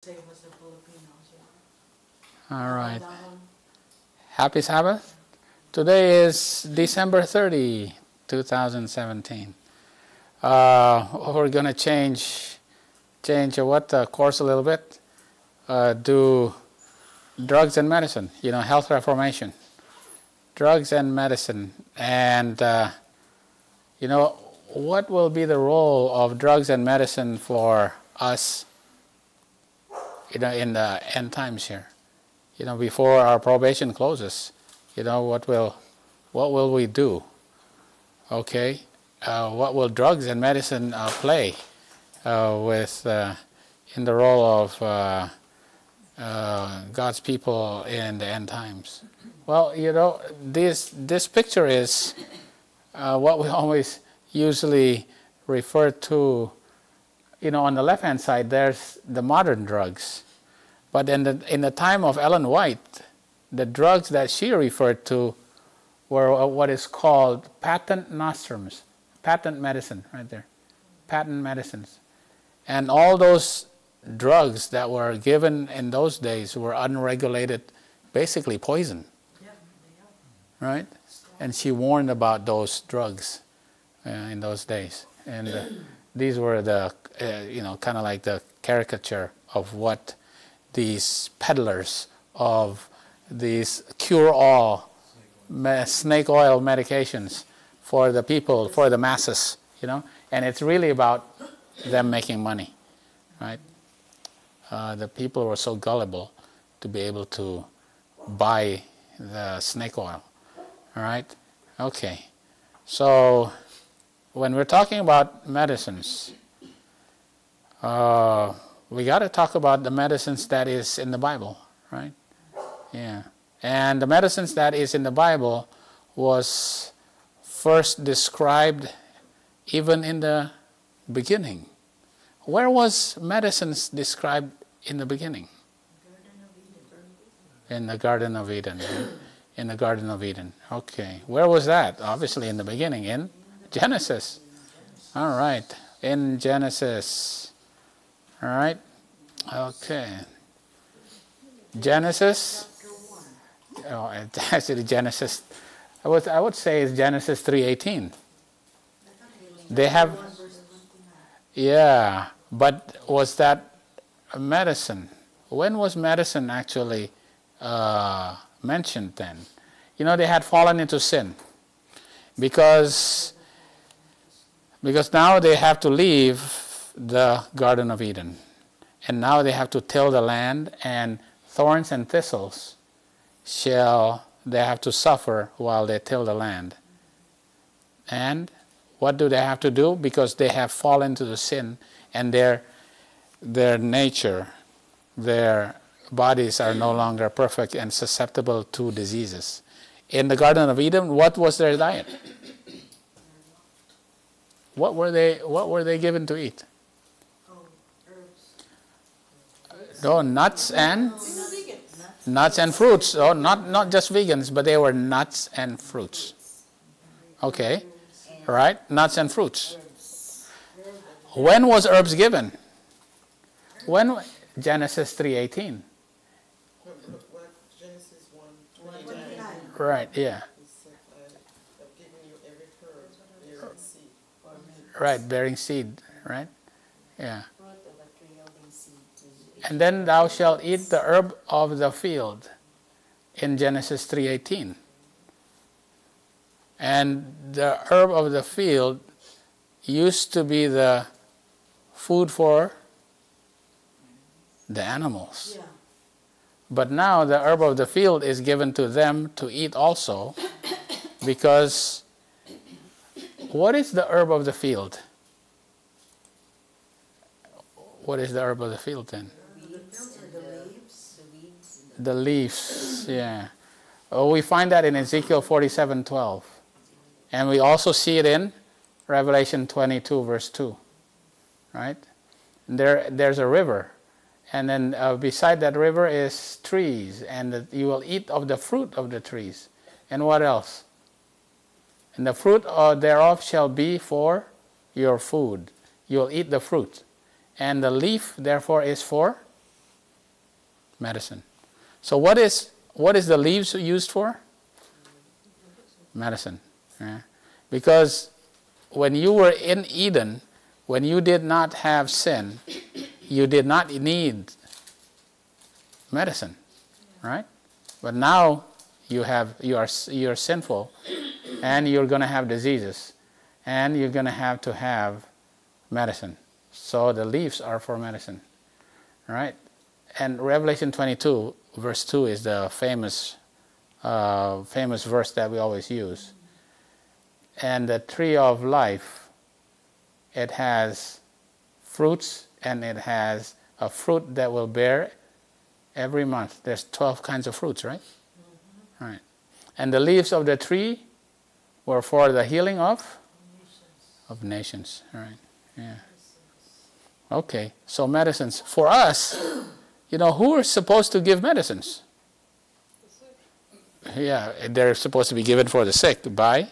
Same as the Filipinos, yeah. All right. Happy Sabbath. Today is December 30, 2017. We're going to change course a little bit. Do drugs and medicine, health reformation. Drugs and medicine. And, what will be the role of drugs and medicine for us, in the end times here? Before our probation closes, what will we do? Okay, what will drugs and medicine play in the role of God's people in the end times? Well, this picture is what we always usually refer to. On the left-hand side, there's the modern drugs. But in the time of Ellen White, the drugs that she referred to were what is called patent nostrums, patent medicine, right there, patent medicines. And all those drugs that were given in those days were unregulated, basically poison, right? And she warned about those drugs in those days. And these were the, kind of like the caricature of what these peddlers of these cure-all snake oil medications for the people, for the masses, and it's really about them making money, right? The people were so gullible to be able to buy the snake oil, all right? Okay, so when we're talking about medicines, we got to talk about the medicines that is in the Bible, right? Yeah. And the medicines that is in the Bible was first described even in the beginning. Where was medicines described in the beginning? In the Garden of Eden. In the Garden of Eden. Okay. Where was that? Obviously in the beginning, in Genesis. All right. In Genesis. All right. Okay. Genesis. Oh, actually Genesis. I would say it's Genesis 3:18. They have. Yeah, but was that medicine? When was medicine actually mentioned then? They had fallen into sin because now they have to leave the Garden of Eden. And now they have to till the land, and thorns and thistles they have to suffer while they till the land. And what do they have to do? Because they have fallen into the sin, and their nature, their bodies are no longer perfect and susceptible to diseases. In the Garden of Eden, what was their diet? What were they given to eat? No, nuts and fruits. Oh, not just vegans, but they were nuts and fruits. Okay, right? Nuts and fruits. When was herbs given? When? Genesis 3:18. Genesis 1:29. Right. Yeah. Right, bearing seed. Right. Yeah. And then thou shalt eat the herb of the field, in Genesis 3:18. And the herb of the field used to be the food for the animals. Yeah. But now the herb of the field is given to them to eat also, because what is the herb of the field? What is the herb of the field then? The leaves, yeah. Oh, we find that in Ezekiel 47:12. And we also see it in Revelation 22, verse 2. Right? There's a river. And then beside that river is trees. And you will eat of the fruit of the trees. And what else? And the fruit thereof shall be for your food. You will eat the fruit. And the leaf, therefore, is for medicine. So what is the leaves used for? Medicine. Yeah. Because when you were in Eden, when you did not have sin, you did not need medicine, right? But now you are sinful, and you're going to have diseases, and you're going to have medicine. So the leaves are for medicine, right? And Revelation 22 verse 2 is the famous verse that we always use. And the tree of life, it has fruits, and it has a fruit that will bear every month. There's 12 kinds of fruits, right? Mm-hmm. Right. And the leaves of the tree were for the healing of nations. Right. Yeah. Okay. So medicines for us. Who are supposed to give medicines? Yeah, they're supposed to be given for the sick by.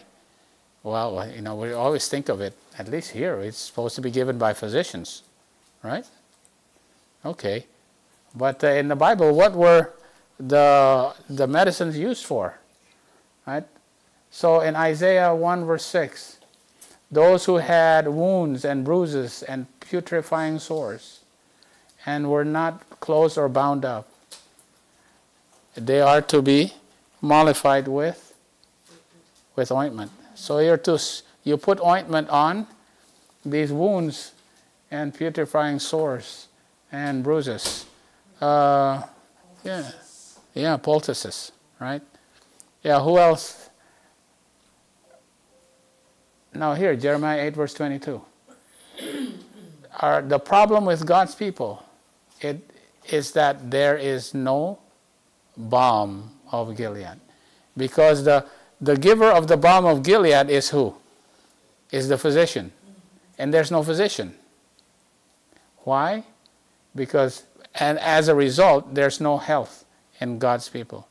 Well, we always think of it. At least here, it's supposed to be given by physicians, right? Okay. But in the Bible, what were the medicines used for? Right? So in Isaiah 1 verse 6, those who had wounds and bruises and putrefying sores and were not closed or bound up, they are to be mollified with ointment. So you put ointment on these wounds and putrefying sores and bruises. Poultices, right? Yeah, who else? Now here, Jeremiah 8 verse 22. The problem with God's people, it is that there is no balm of Gilead. Because the giver of the balm of Gilead is who? Is the physician. And there's no physician. Why? Because, and as a result, there's no health in God's people.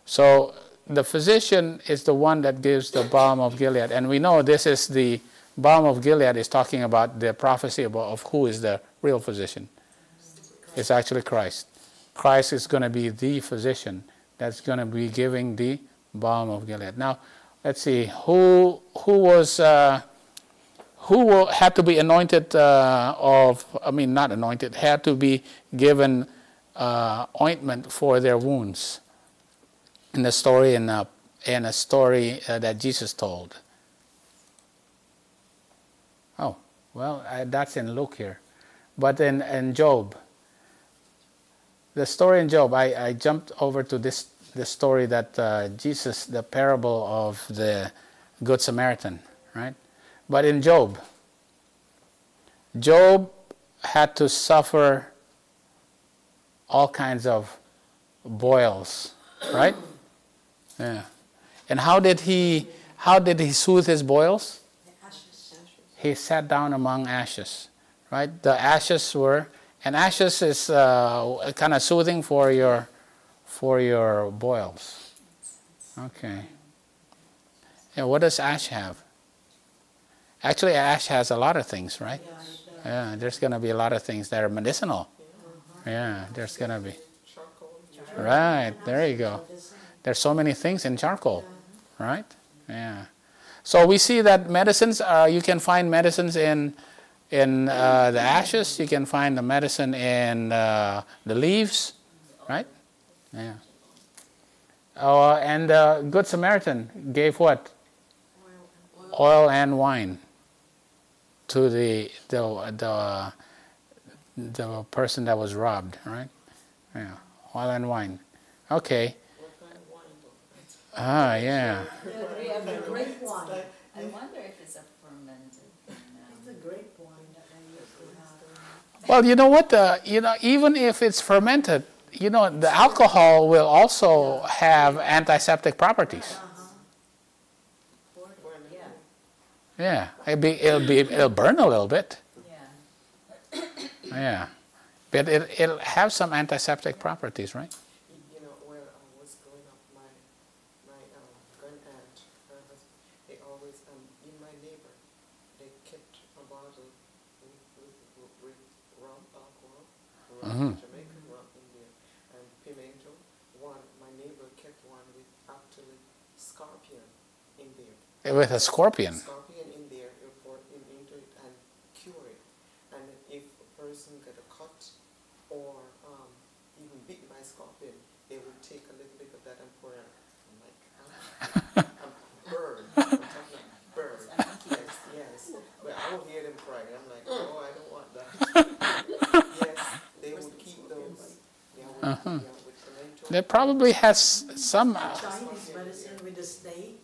So the physician is the one that gives the balm of Gilead. And we know this is the balm of Gilead is talking about the prophecy of who is the real physician. It's actually Christ. Christ is going to be the physician that's going to be giving the balm of Gilead. Now, let's see, who had to be anointed not anointed, had to be given ointment for their wounds in the story that Jesus told. Oh, well, that's in Luke here. But in Job, the story in Job, I jumped over to this story that Jesus, the parable of the Good Samaritan, right? But in Job had to suffer all kinds of boils, right? Yeah. And how did he soothe his boils? He sat down among ashes, right? The ashes ashes is kind of soothing for your boils. Okay. Yeah, what does ash have? Actually, ash has a lot of things, right? Yeah, there's going to be a lot of things that are medicinal. Yeah, there's going to be. Right, there you go. There's so many things in charcoal, right? Yeah. So we see that medicines, you can find medicines in the ashes. You can find the medicine in the leaves, right? Yeah. And the Good Samaritan gave what? Oil and wine to the person that was robbed, right? Yeah, oil and wine. Okay. Ah, yeah. We have a grape wine. I wonder if it's a fermented. It's a grape wine that I used to have. Well, you know what? Even if it's fermented, the alcohol will also have antiseptic properties. Yeah, it'll burn a little bit. Yeah. Yeah, but it'll have some antiseptic properties, right? Where I was growing up, my grandaunt, they always, in my neighbor, they kept a bottle with rum, alcohol, rum, Jamaican rum in there, and With a scorpion. Scorpion in there, you pour it into it and cure it. And if a person get a cut or even bitten by a scorpion, they will take a little bit of that and pour it. I'm like, bird. I'm talking about bird. Yes. But I will hear them cry. I'm like, oh, I don't want that. Yes, they would keep those. They probably has some. Chinese medicine with the snake,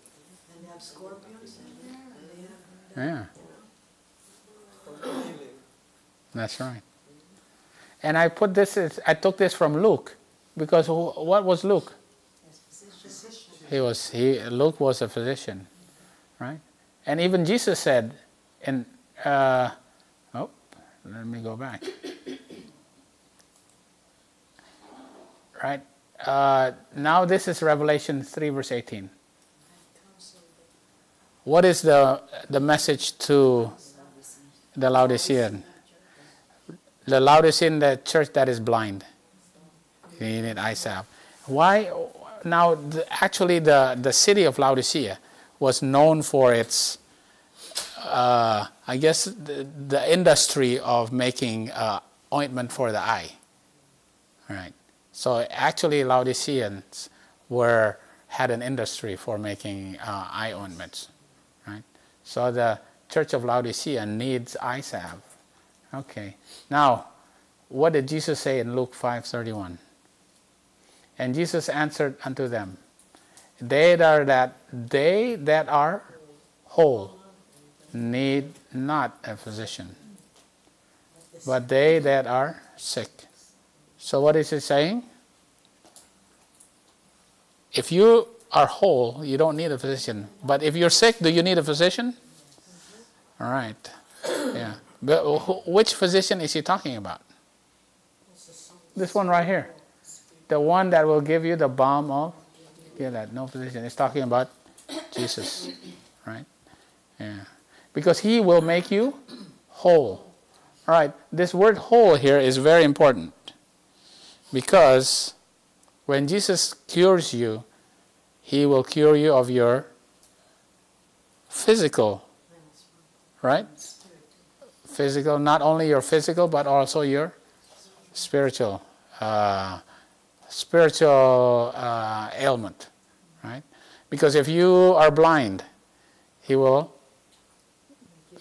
and they have scorpions in there, and they have That's right. And I took this from Luke, because what was Luke? Luke was a physician, right? And even Jesus said let me go back. Right? Now this is Revelation 3 verse 18. What is the message to the Laodicean? The Laodicean, the church that is blind. You need eye salve. Why? Now, actually, the city of Laodicea was known for its, I guess, the industry of making ointment for the eye. Right. So actually, Laodiceans had an industry for making eye ointments. Right. So the church of Laodicea needs eye salve. Okay. Now, what did Jesus say in Luke 5:31? And Jesus answered unto them, they that are whole need not a physician, but they that are sick. So what is he saying? If you are whole, you don't need a physician. But if you're sick, do you need a physician? All right. Yeah. But which physician is he talking about? This one right here. The one that will give you the balm of Gilead. No physician. It's talking about Jesus. Right? Yeah. Because he will make you whole. All right. This word whole here is very important. Because when Jesus cures you, he will cure you of your physical. Right? Physical, not only your physical, but also your spiritual ailment, right? Because if you are blind, he will.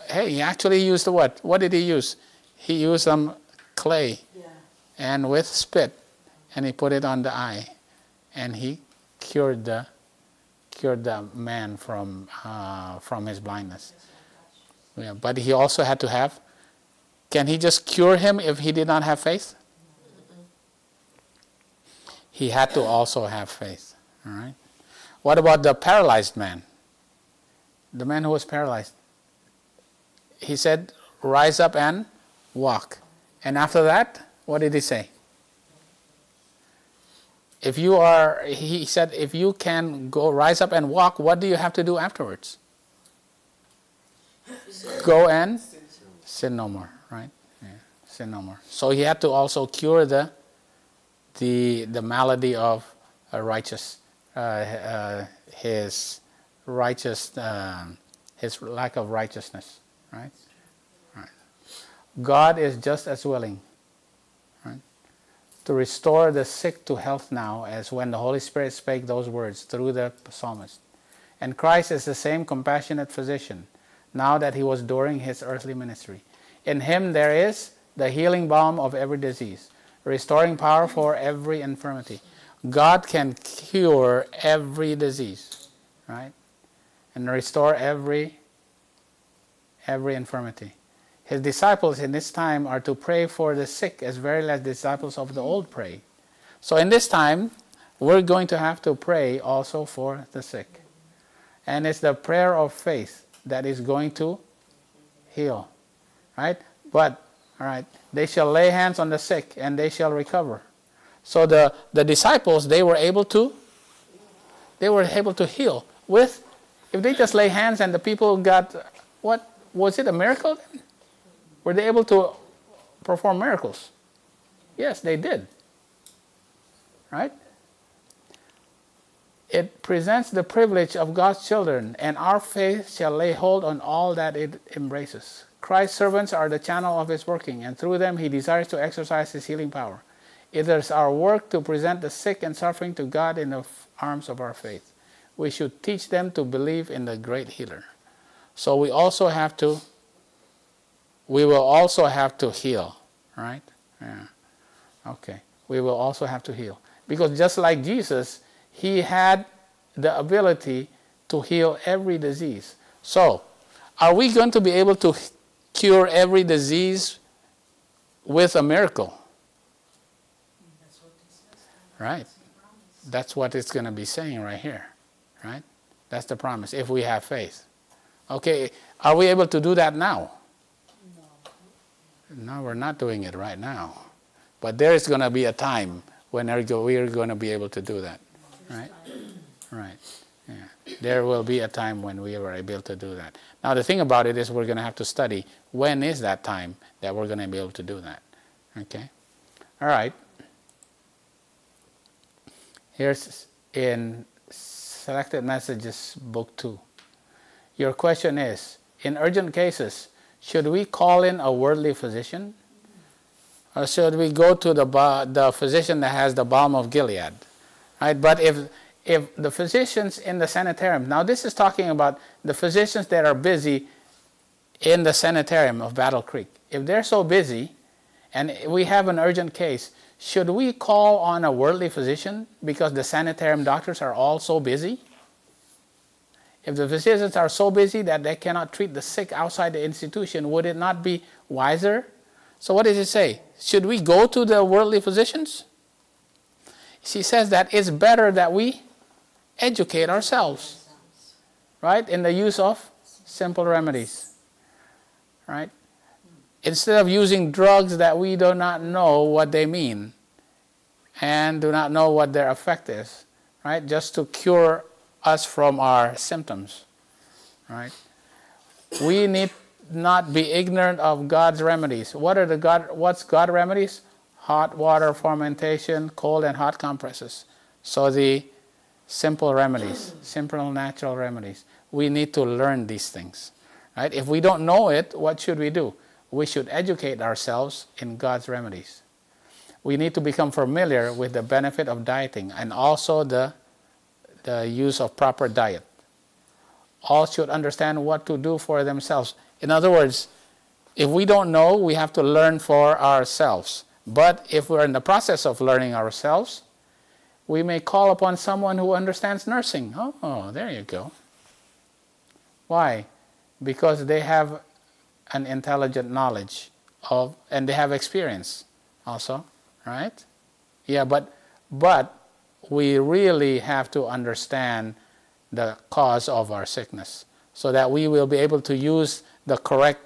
Hey, he actually used the what? What did he use? He used some clay, and with spit, and he put it on the eye, and he cured the man from his blindness. Yeah, but he also had to have. Can he just cure him if he did not have faith? He had to also have faith. All right. What about the paralyzed man? The man who was paralyzed. He said, "Rise up and walk." And after that, what did he say? He said, if you can rise up and walk, what do you have to do afterwards? Go and sin no more, right? Yeah, sin no more. So he had to also cure the malady of his lack of righteousness, right? Right. God is just as willing, right, to restore the sick to health now as when the Holy Spirit spake those words through the psalmist. And Christ is the same compassionate physician now that he was during his earthly ministry. In him there is the healing balm of every disease, restoring power for every infirmity. God can cure every disease, right? And restore every infirmity. His disciples in this time are to pray for the sick as very as disciples of the old pray. So in this time, we're going to have to pray also for the sick. And it's the prayer of faith that is going to heal, right? But, all right, they shall lay hands on the sick and they shall recover. So the disciples, they were able to heal with, if they just lay hands and the people got, what, was it a miracle then? Were they able to perform miracles? Yes, they did. Right? It presents the privilege of God's children, and our faith shall lay hold on all that it embraces. Christ's servants are the channel of his working, and through them he desires to exercise his healing power. It is our work to present the sick and suffering to God in the arms of our faith. We should teach them to believe in the great healer. So we will also have to heal, right? Yeah. Okay. We will also have to heal. Because just like Jesus, he had the ability to heal every disease. So, are we going to be able to cure every disease with a miracle? That's what it says. Right. That's what it's going to be saying right here. Right? That's the promise, if we have faith. Okay, are we able to do that now? No, we're not doing it right now. But there is going to be a time when we are going to be able to do that. Right? Right. Yeah. There will be a time when we are able to do that. Now the thing about it is we're going to have to study when is that time that we're going to be able to do that. Okay? All right. Here's in Selected Messages, Book 2. Your question is, in urgent cases, should we call in a worldly physician? Or should we go to the physician that has the balm of Gilead? Right? But if the physicians in the sanitarium, now this is talking about the physicians that are busy in the sanitarium of Battle Creek. If they're so busy and we have an urgent case, should we call on a worldly physician because the sanitarium doctors are all so busy? If the physicians are so busy that they cannot treat the sick outside the institution, would it not be wiser? So what does it say? Should we go to the worldly physicians? She says that it's better that we educate ourselves, right, in the use of simple remedies, right? Instead of using drugs that we do not know what they mean and do not know what their effect is, right, just to cure us from our symptoms, right? We need not be ignorant of God's remedies. What's God's remedies? Hot water fermentation, cold and hot compresses. So the simple remedies, simple natural remedies. We need to learn these things, right? If we don't know it, what should we do? We should educate ourselves in God's remedies. We need to become familiar with the benefit of dieting and also the use of proper diet. All should understand what to do for themselves. In other words, if we don't know, we have to learn for ourselves. But if we're in the process of learning ourselves, we may call upon someone who understands nursing. Oh, there you go. Why? Because they have an intelligent knowledge of, and they have experience also, right? Yeah, but we really have to understand the cause of our sickness so that we will be able to use the correct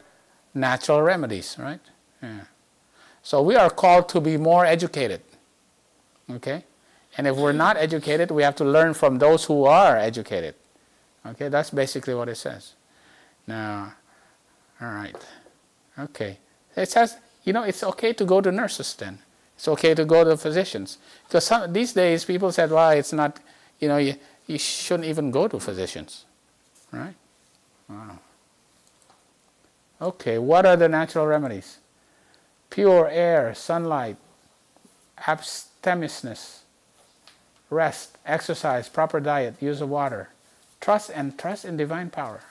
natural remedies, right? Yeah. So we are called to be more educated, okay? And if we're not educated, we have to learn from those who are educated. Okay, that's basically what it says. Now, all right, okay. It says, it's okay to go to nurses then. It's okay to go to physicians. Because these days people said, well, it's not, you shouldn't even go to physicians, right? Wow. Okay, what are the natural remedies? Pure air, sunlight, abstemiousness, rest, exercise, proper diet, use of water, trust in divine power.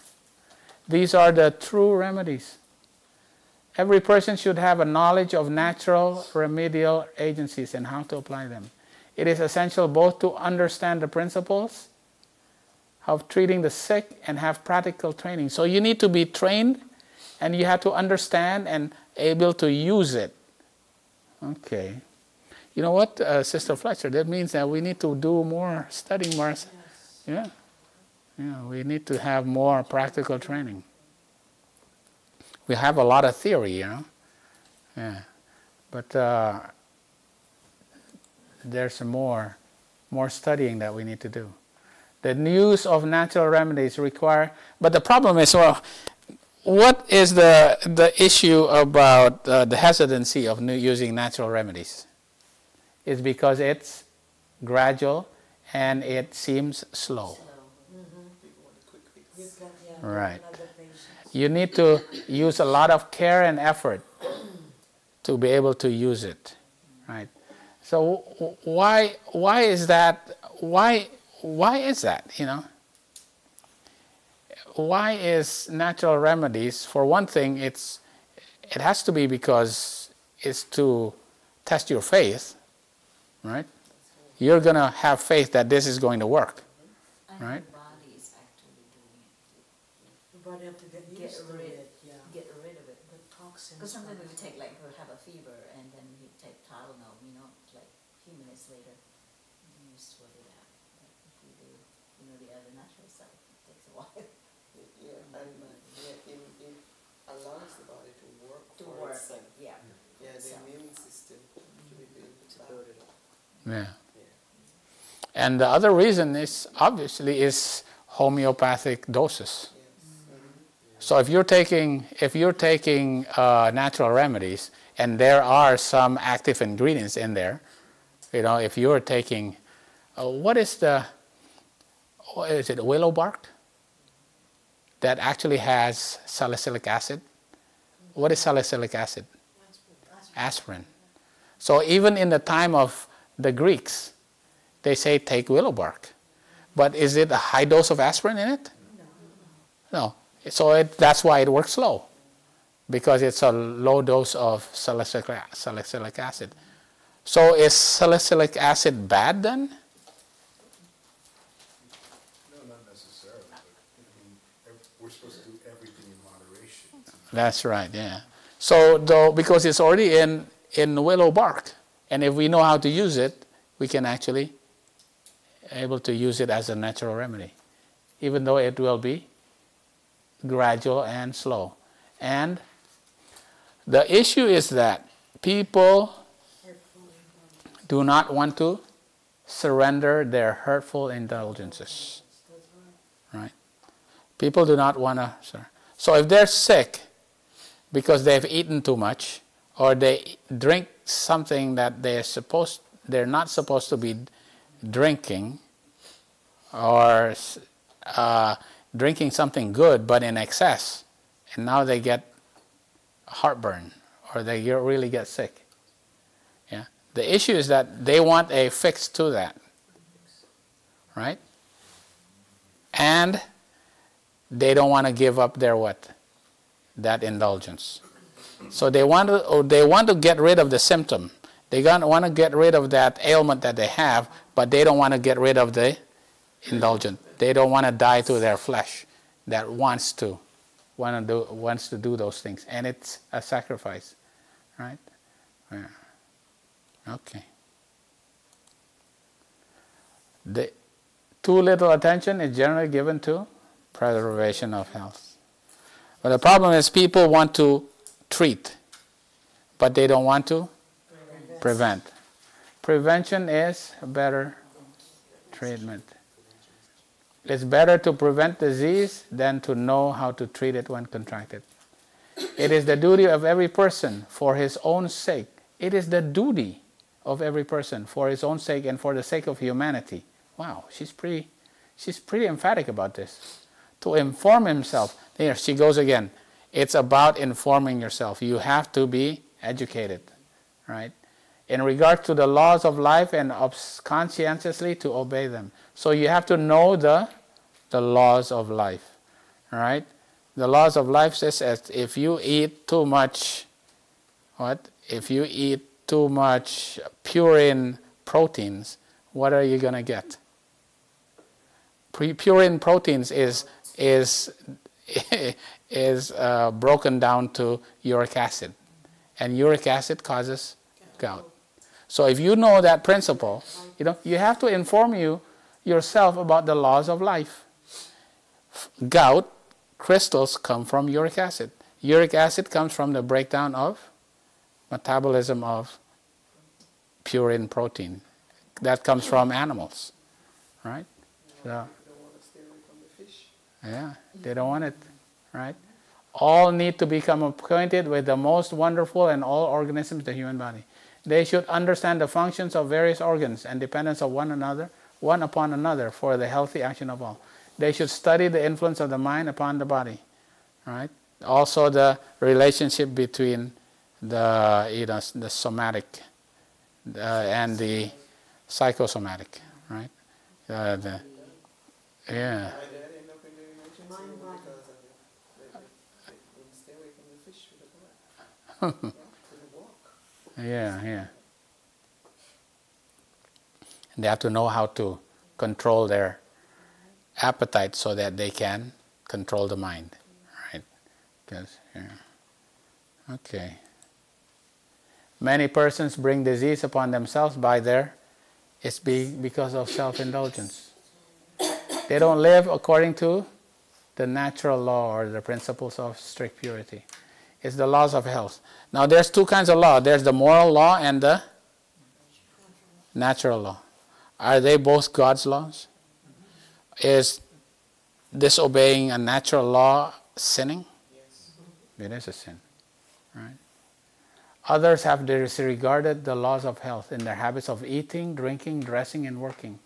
These are the true remedies. Every person should have a knowledge of natural remedial agencies and how to apply them. It is essential both to understand the principles of treating the sick and have practical training. So you need to be trained and you have to understand and able to use it. Okay. You know what, Sister Fletcher, that means that we need to do more studying more. Yes. Yeah. Yeah, we need to have more practical training. We have a lot of theory, Yeah. But there's more studying that we need to do. The use of natural remedies require, but the problem is, well, what is the issue about the hesitancy of using natural remedies? It's because it's gradual and it seems slow. People want a quick fix. You can, yeah, Right. another patient. You need to use a lot of care and effort to be able to use it, right? So why is that? Why is that? You know, why is natural remedies? For one thing, it has to be because it's to test your faith, right? You're gonna have faith that this is going to work, And right? your body is actually doing it. The body have to get Get used to rid, it, yeah. get rid of it. The toxins. Because sometimes from we it. take, like, we have a fever and then we take Tylenol, you know, it's like a few minutes later, you sweat it out. But if you do, you know, the other natural stuff, it takes a while Yeah, and it allows the body to work to for work. itself. Yeah. Yeah, the So- immune system to be built up. Yeah. Yeah. And the other reason is obviously is homeopathic doses. Yes. So if you're taking natural remedies, and there are some active ingredients in there, you know, if you're taking, what is it, willow bark? That actually has salicylic acid. What is salicylic acid? Aspirin. So even in the time of the Greeks, they say take willow bark. But is it a high dose of aspirin in it? No. So that's why it works slow, because it's a low dose of salicylic acid. So is salicylic acid bad then? No, not necessarily, but I mean, we're supposed to do everything in moderation. That's right, yeah. So though, because it's already in willow bark, and if we know how to use it, we can actually able to use it as a natural remedy, even though it will be gradual and slow. And the issue is that people do not want to surrender their hurtful indulgences, right? People do not want to. So if they're sick because they've eaten too much, or they drink something that they're not supposed to be drinking, or drinking something good but in excess, and now they get heartburn, or they really get sick. Yeah. The issue is that they want a fix to that, right? And they don't want to give up their what? That indulgence. So they want to get rid of the symptom. They want to get rid of that ailment that they have, but they don't want to get rid of the indulgent. They don't want to die to their flesh that wants to do those things, and it's a sacrifice, right? Yeah. Okay. Too little attention is generally given to preservation of health. But the problem is people want to treat, but they don't want to prevent. Prevention is a better treatment. It's better to prevent disease than to know how to treat it when contracted. It is the duty of every person for his own sake. It is the duty of every person for his own sake and for the sake of humanity. Wow, she's pretty emphatic about this. To inform himself. Here she goes again. It's about informing yourself. You have to be educated, right? In regard to the laws of life, and conscientiously to obey them. So you have to know the laws of life, all right? The laws of life says that if you eat too much, if you eat too much purine proteins, what are you going to get? Purine proteins is broken down to uric acid, and uric acid causes gout. So if you know that principle, you have to inform yourself about the laws of life. Gout crystals come from uric acid. Uric acid comes from the breakdown of metabolism of purine protein. That comes from animals, right? So, They don't want to stay away from the fish. yeah, they don't want it, right? All need to become acquainted with the most wonderful in all organisms, the human body. They should understand the functions of various organs and dependence of one another one upon another for the healthy action of all. They should study the influence of the mind upon the body, right? Also the relationship between the the somatic and the psychosomatic, right? Yeah. My dad ended up in the emergency room because of it. They wouldn't stay away from the fish with the blood. Couldn't walk. Yeah. And they have to know how to control their appetite so that they can control the mind, right? Because, okay. Many persons bring disease upon themselves by it's because of self-indulgence. They don't live according to the natural law or the principles of strict purity. It's the laws of health. Now there's two kinds of law. There's the moral law and the natural law. Are they both God's laws? Is disobeying a natural law sinning? Yes. It is a sin, right? Others have disregarded the laws of health in their habits of eating, drinking, dressing, and working.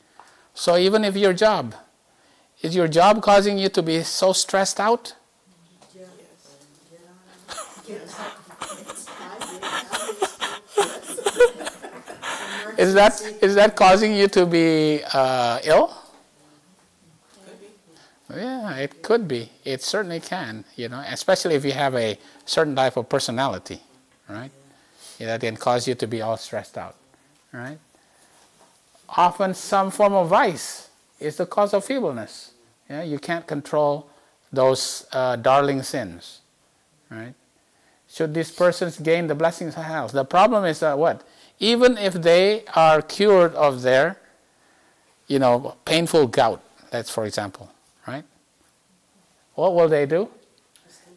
So even if is your job causing you to be so stressed out? Is that causing you to be ill? Yeah, it could be. It certainly can, especially if you have a certain type of personality, right? That can cause you to be all stressed out, right? Often some form of vice is the cause of feebleness. You can't control those darling sins, right? Should these persons gain the blessings of health? The problem is what? Even if they are cured of their, painful gout, that's for example, right? What will they do?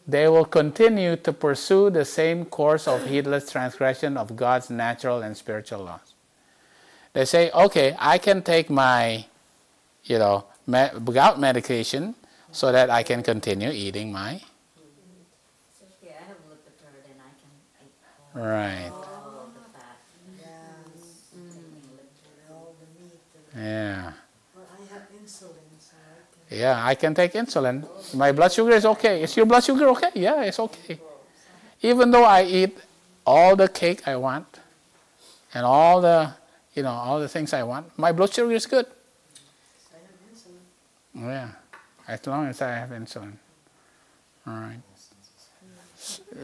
They will continue to pursue the same course of heedless transgression of God's natural and spiritual laws. They say, okay, I can take my, gout medication so that I can continue eating my... So I have looked at her and I can eat Right. all the fat. All the meat. Yeah. Well, I have insulin, so I can. Yeah, I can take insulin. My blood sugar is okay. Is your blood sugar okay? Yeah, it's okay. Even though I eat all the cake I want and all the, all the things I want, my blood sugar is good. I have insulin. Yeah, as long as I have insulin. All right.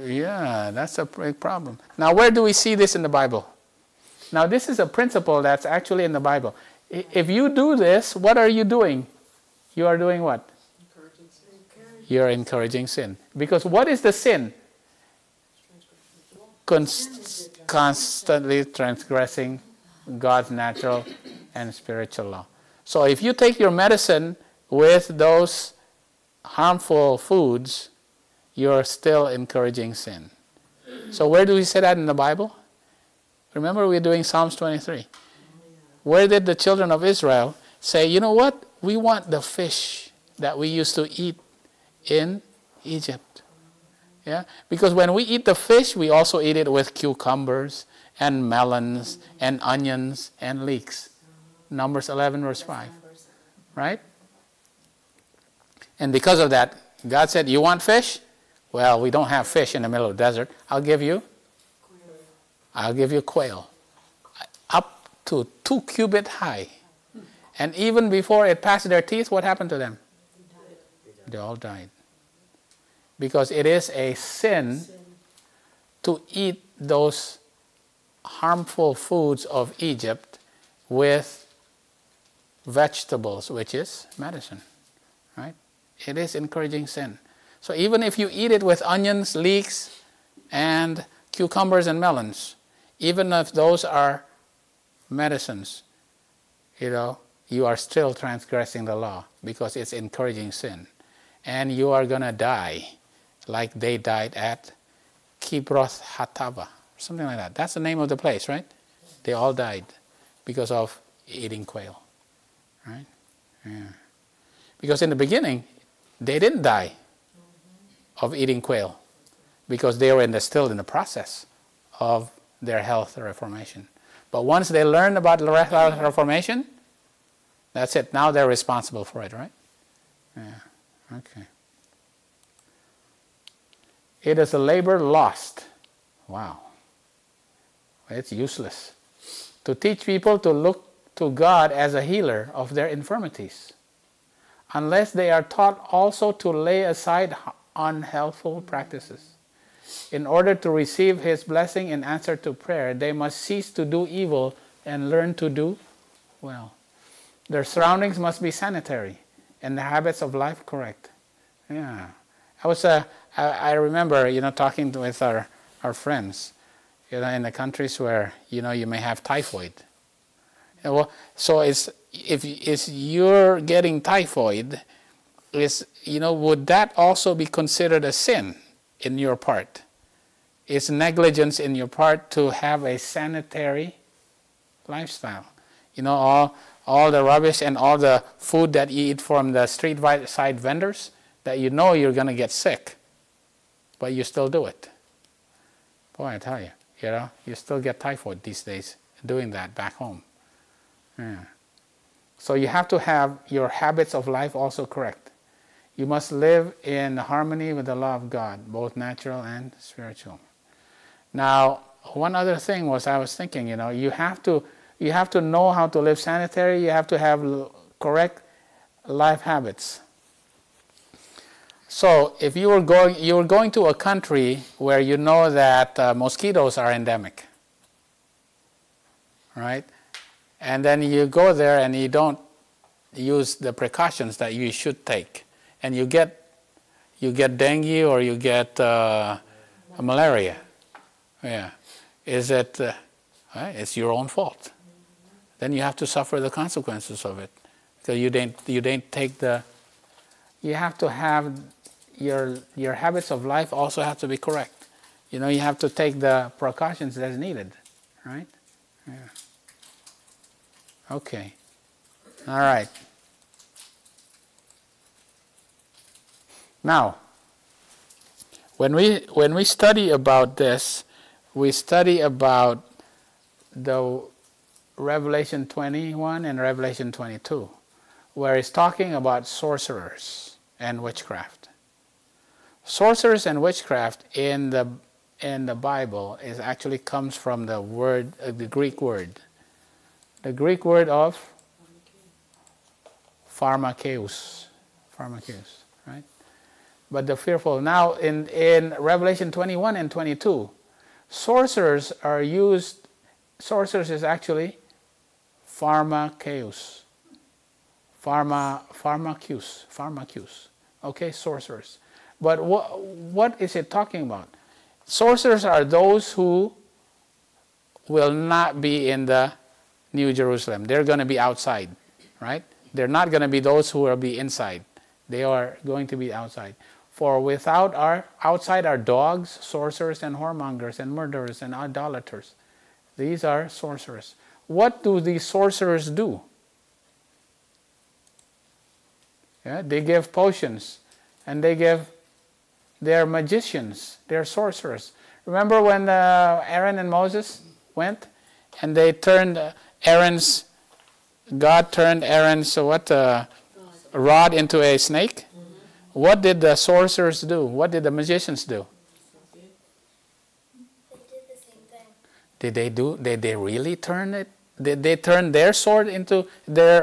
Yeah, that's a big problem. Now, where do we see this in the Bible? Now, this is a principle that's actually in the Bible. If you do this, what are you doing? You are doing what? Encouraging sin. You're encouraging sin. Because what is the sin? Constantly transgressing God's natural and spiritual law. So if you take your medicine with those harmful foods, you're still encouraging sin. So where do we say that in the Bible? Remember, we're doing Psalms 23. Where did the children of Israel say, you know what? We want the fish that we used to eat in Egypt. Yeah? Because when we eat the fish, we also eat it with cucumbers and melons and onions and leeks. Numbers 11 verse 5. Right? And because of that, God said, you want fish? Well, we don't have fish in the middle of the desert. I'll give you quail. Up to 2 cubits high. And even before it passed their teeth, what happened to them? They all died. Because it is a sin to eat those harmful foods of Egypt with vegetables, which is medicine. Right? It is encouraging sin. So even if you eat it with onions, leeks, and cucumbers and melons, even if those are medicines, you are still transgressing the law because it's encouraging sin. And you are going to die like they died at Kibroth Hatava, something like that. That's the name of the place, right? They all died because of eating quail, right? Yeah. Because in the beginning, they didn't die of eating quail because they were still in the process of their health reformation. But once they learned about the health reformation, That's it. Now they're responsible for it, right? Yeah. Okay. It is a labor lost. Wow. It's useless to teach people to look to God as a healer of their infirmities, unless they are taught also to lay aside unhealthful practices. In order to receive His blessing in answer to prayer, they must cease to do evil and learn to do well. Their surroundings must be sanitary and the habits of life correct. Yeah. I remember, talking with our friends, in the countries where, you may have typhoid. So if you're getting typhoid, would that also be considered a sin in your part? Is negligence in your part to have a sanitary lifestyle? All the rubbish and all the food that you eat from the street side vendors, that you're going to get sick, but you still do it. Boy, I tell you, you still get typhoid these days doing that back home. Yeah. So you have to have your habits of life also correct. You must live in harmony with the law of God, both natural and spiritual. Now, one other thing I was thinking, you have to know how to live sanitary. You have to have correct life habits. So if you were going to a country where you know that mosquitoes are endemic, right? And then you go there and you don't use the precautions that you should take, and you get dengue or you get malaria. Yeah, is it? It's your own fault. Then you have to suffer the consequences of it, because you didn't take the. You have to have your habits of life also have to be correct. You have to take the precautions as needed, right? Yeah. Okay. All right. Now, when we study about this, we study about the Revelation 21 and Revelation 22, where it's talking about sorcerers and witchcraft. Sorcerers and witchcraft in the Bible actually comes from the word, the Greek word. The Greek word of Pharmakos, right? But the fearful. Now in Revelation 21 and 22, sorcerers are used. Sorcerers is actually Pharmakos. Pharmakos. Okay, sorcerers. But what is it talking about? Sorcerers are those who will not be in the New Jerusalem. They're going to be outside, right? They're not going to be those who will be inside. They are going to be outside. For outside are dogs, sorcerers, and whoremongers, and murderers, and idolaters. These are sorcerers. What do these sorcerers do? Yeah, they give potions, and they're magicians, they're sorcerers. Remember when Aaron and Moses went, and they turned God turned Aaron's rod into a snake? What did the sorcerers do? What did the magicians do? They did the same thing. Did they really turn it? Did they turn their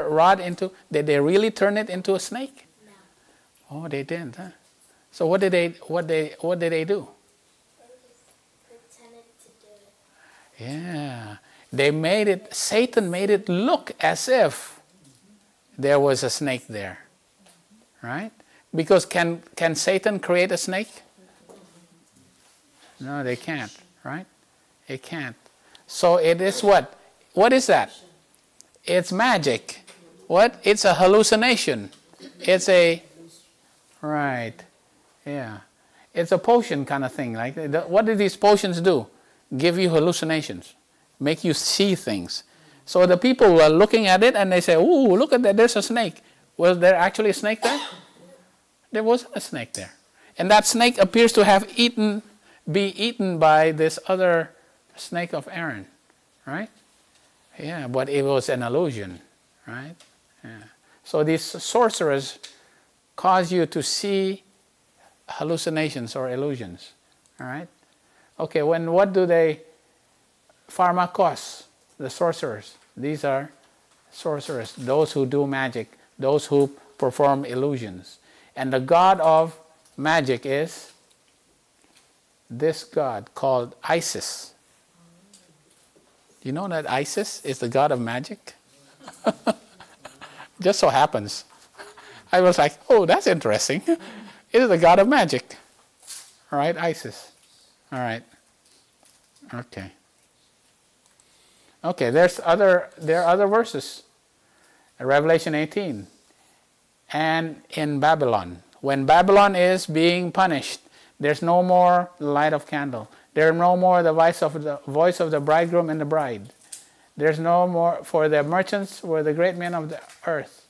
rod into, did they really turn it into a snake? No. Oh, they didn't, huh? So what did they do? They just pretended to do it. Yeah. Satan made it look as if there was a snake there. Right? Because can Satan create a snake? No, they can't, right? They can't. So it is what? What is that? It's magic. What? It's a hallucination. Right. Yeah. It's a potion kind of thing. Like, what do these potions do? Give you hallucinations. Make you see things. So the people were looking at it and they say, "Ooh, look at that, there's a snake." Was there actually a snake there? There wasn't a snake there. And that snake appears to have be eaten by this other snake of Aaron. Right? Yeah, but it was an illusion. Right? Yeah. So these sorcerers cause you to see hallucinations or illusions. All right? Okay, what do they? Pharmakos, the sorcerers. These are sorcerers, those who do magic, those who perform illusions. And the god of magic is this god called Isis. You know that Isis is the god of magic? Just so happens. I was like, oh, that's interesting. It is the god of magic. All right, Isis. All right. Okay. Okay, there are other verses. Revelation 18. And in Babylon, when Babylon is being punished, there's no more light of candle. There's no more the voice of the bridegroom and the bride. There's no more, for the merchants were the great men of the earth.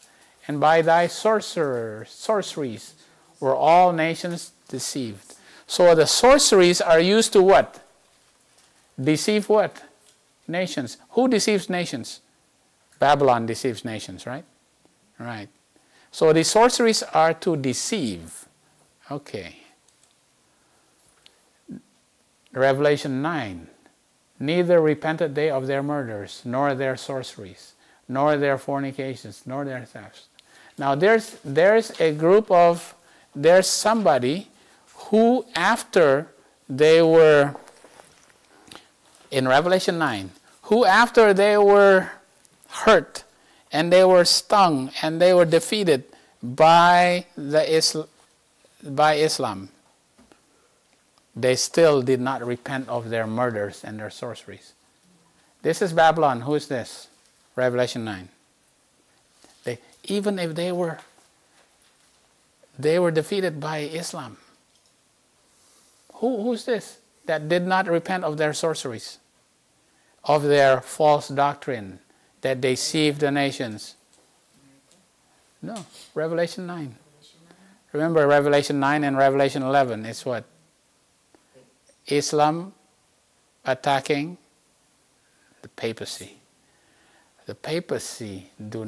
And by thy sorceries were all nations deceived. So the sorceries are used to what? Deceive what? Nations. Who deceives nations? Babylon deceives nations, right? Right. So the sorceries are to deceive. Okay. Revelation 9. Neither repented they of their murders, nor their sorceries, nor their fornications, nor their thefts. Now there's somebody who after they were, in Revelation 9, who after they were hurt and they were stung and they were defeated by Islam, they still did not repent of their murders and their sorceries. This is Babylon. Who is this? Revelation 9. Even if they were defeated by Islam. Who's this that did not repent of their sorceries, of their false doctrine that deceived the nations? No, Revelation 9. Remember Revelation 9 and Revelation 11 is what? Islam attacking the papacy. The papacy does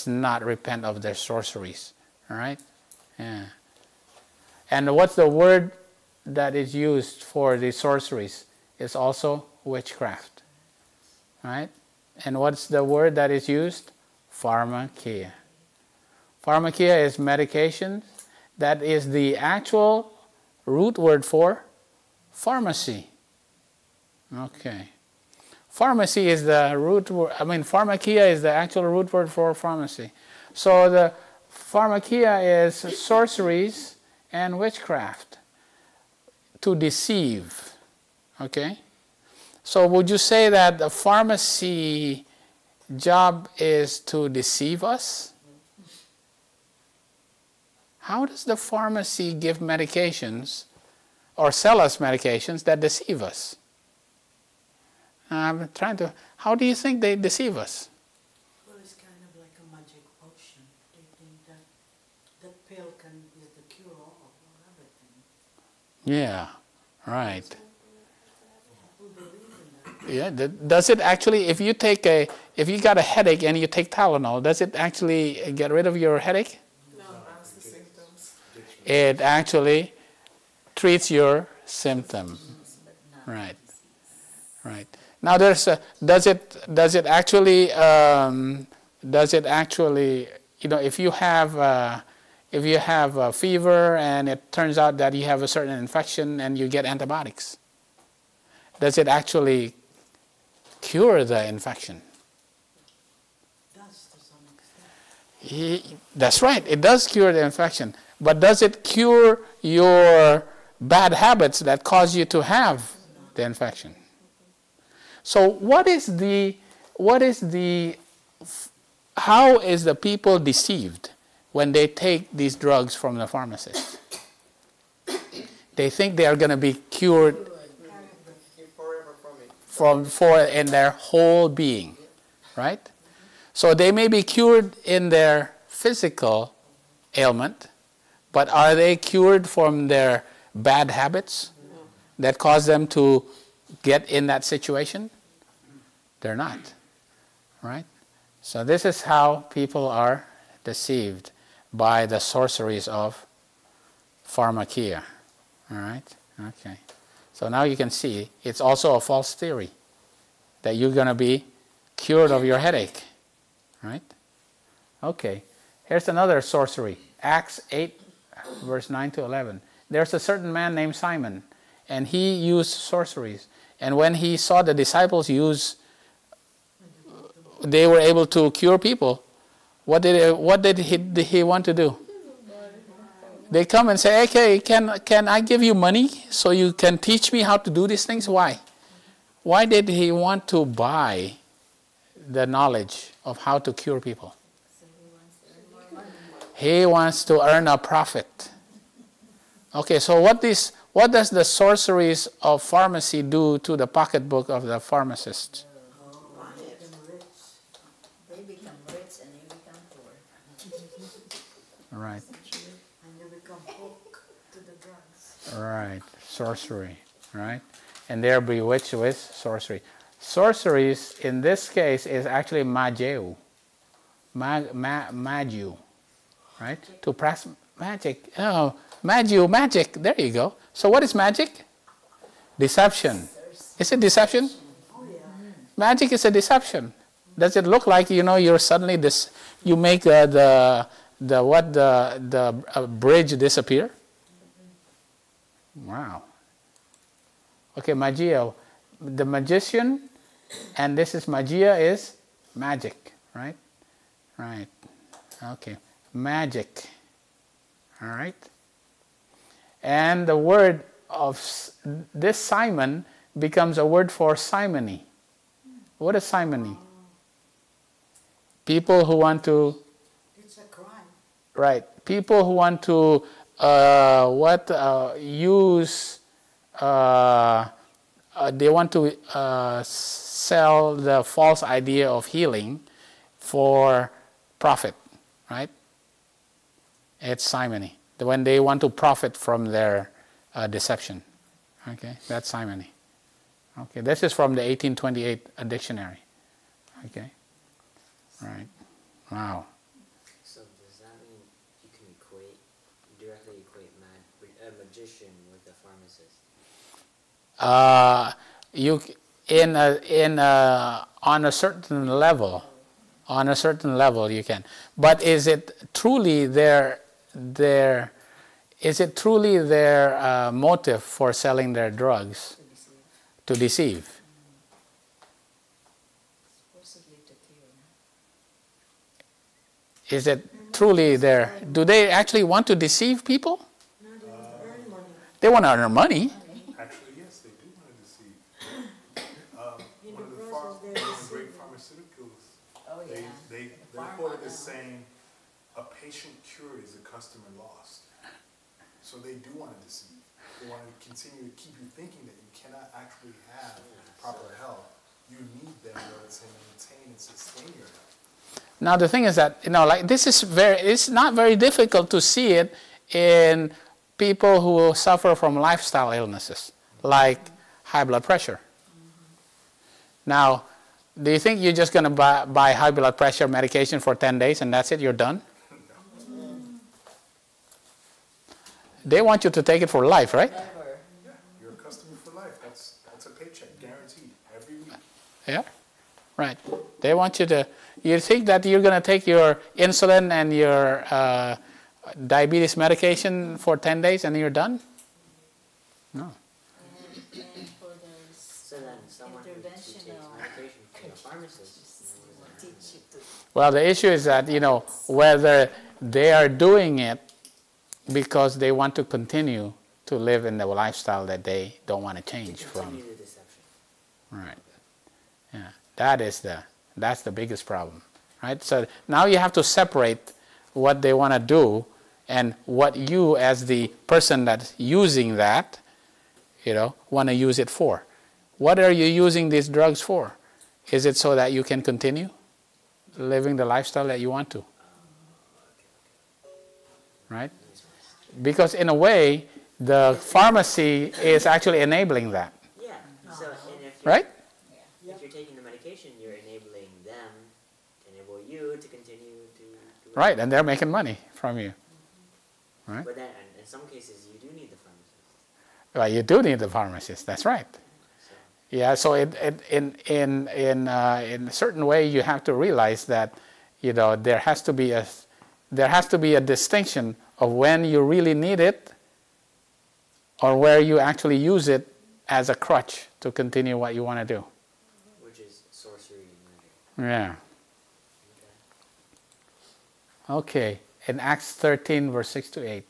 not repent of their sorceries. All right? Yeah. And what's the word that is used for the sorceries? It's also witchcraft. Right? And what's the word that is used? Pharmakeia. Pharmakeia is medication. That is the actual root word for pharmacy. Okay. Pharmacy is the root word. Pharmakeia is the actual root word for pharmacy. So the Pharmakeia is sorceries and witchcraft. To deceive. Okay? So would you say that the pharmacy job is to deceive us? How does the pharmacy give medications or sell us medications that deceive us? I'm trying to, how do you think they deceive us? Well, it's kind of like a magic potion. They think that pill is the cure all of everything. Yeah, right. People believe in that. Yeah, does it actually, if you got a headache and you take Tylenol, does it actually get rid of your headache? No, that's the symptoms. It actually treats your symptom. Right. Right. Now does it actually if you have a fever and it turns out that you have a certain infection and you get antibiotics, does it actually cure the infection? It does to some extent. That's right, it does cure the infection. But does it cure your bad habits that cause you to have the infection? So how is the people deceived when they take these drugs from the pharmacist? They think they are going to be cured in their whole being, right? So they may be cured in their physical ailment, but are they cured from their bad habits that cause them to get in that situation? They're not, right? So this is how people are deceived by the sorceries of Pharmakeia. All right? Okay. So now you can see it's also a false theory that you're going to be cured of your headache. Right? Okay. Here's another sorcery. Acts 8, verse 9 to 11. There's a certain man named Simon, and he used sorceries. And when he saw the disciples they were able to cure people, what did he want to do? They come and say, okay, can I give you money so you can teach me how to do these things? Why? Why did he want to buy the knowledge of how to cure people? He wants to earn a profit. Okay, so what does the sorceries of pharmacy do to the pocketbook of the pharmacist? They become rich and you become poor. Right. And you become hooked to the drugs. Right, sorcery, right? And they're bewitched with sorcery. Sorceries, in this case, is actually Mageuo. Mageuo, right? To press magic. Oh, Mageuo, magic. There you go. So what is magic? Deception. Is it deception? Oh yeah. Magic is a deception. Does it look like, you're suddenly you make the bridge disappear? Wow. Okay, Mageuo. The magician, and this is Magia, is magic, right? Right. Okay. Magic. All right. And the word of this Simon becomes a word for simony. What is simony? People who want to... It's a crime. Right. People who want to use... they want to sell the false idea of healing for profit, right? It's simony. When they want to profit from their deception. Okay, that's simony. Okay, this is from the 1828 dictionary. Okay, right. Wow. So does that mean you can directly equate a magician with a pharmacist? On a certain level you can, but is it truly their motive for selling their drugs? To deceive. Supposedly to cure. Is it truly their... Do they actually want to deceive people? No, they want to earn money. They want to earn money. Actually, yes, they do want to deceive. In One of the the process, they're great deceiving. pharmaceuticals, Oh, yeah. they quoted as saying, a patient cured is a customer lost. So they do want to deceive. They want to continue to keep you thinking that you cannot actually have proper health. You need them in order to maintain and sustain your health. Now the thing is that, it's not very difficult to see it in people who suffer from lifestyle illnesses, like high blood pressure. Now, do you think you're just going to buy high blood pressure medication for 10 days and that's it, you're done? They want you to take it for life, right? Never. Yeah, you're a customer for life. That's a paycheck, guaranteed, every week. Yeah, right. They want you to... You think that you're going to take your insulin and your diabetes medication for 10 days and you're done? No. And for those So then someone who takes interventional medication from a pharmacist teach you to... Well, the issue is that, whether they are doing it because they want to continue to live in the lifestyle that they don't want to change from. continue the deception. Right. Yeah. That's the biggest problem. Right? So now you have to separate what they want to do and what you, as the person that's using that, want to use it for. What are you using these drugs for? Is it so that you can continue living the lifestyle that you want to? Right? Because in a way, the pharmacy is actually enabling that. Yeah. So and if Right? if you're taking the medication, you're enabling them to enable you to continue to do it. Right, and they're making money from you. Right? But then, in some cases, you do need the pharmacist. Well, you do need the pharmacist. That's right. So, Yeah. So in a certain way, you have to realize that, you know, there has to be a distinction of when you really need it, or where you actually use it as a crutch to continue what you want to do. which is sorcery and magic. Yeah. Okay. Okay. In Acts 13, verse 6 to 8,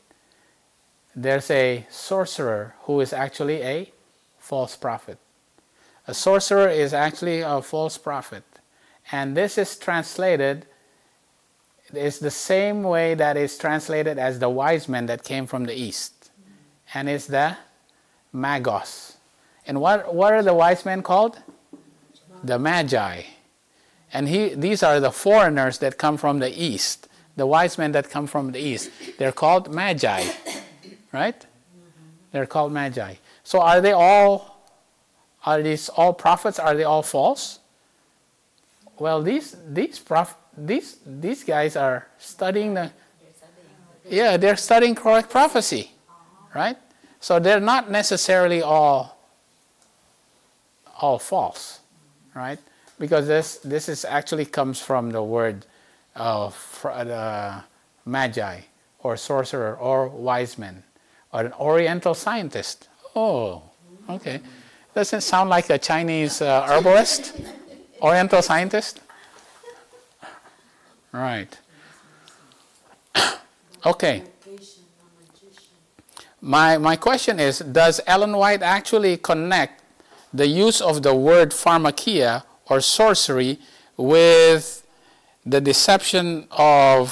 there's a sorcerer who is actually a false prophet. A sorcerer is actually a false prophet. And this is translated, it's the same way that is translated as the wise men that came from the east. And it's the Magos. And what are the wise men called? The Magi. And these are the foreigners that come from the east. The wise men that come from the east. They're called Magi. Right? They're called Magi. So are these all prophets? Are they all false? Well, these guys are studying they're studying correct prophecy. Right? So they're not necessarily all false. Right? Because this is actually comes from the word magi, or sorcerer, or wise men, or an Oriental scientist. Oh, okay. Doesn't it sound like a Chinese herbalist? Oriental scientist? Right. Okay. My question is, does Ellen White actually connect the use of the word pharmakeia, or sorcery, with the deception of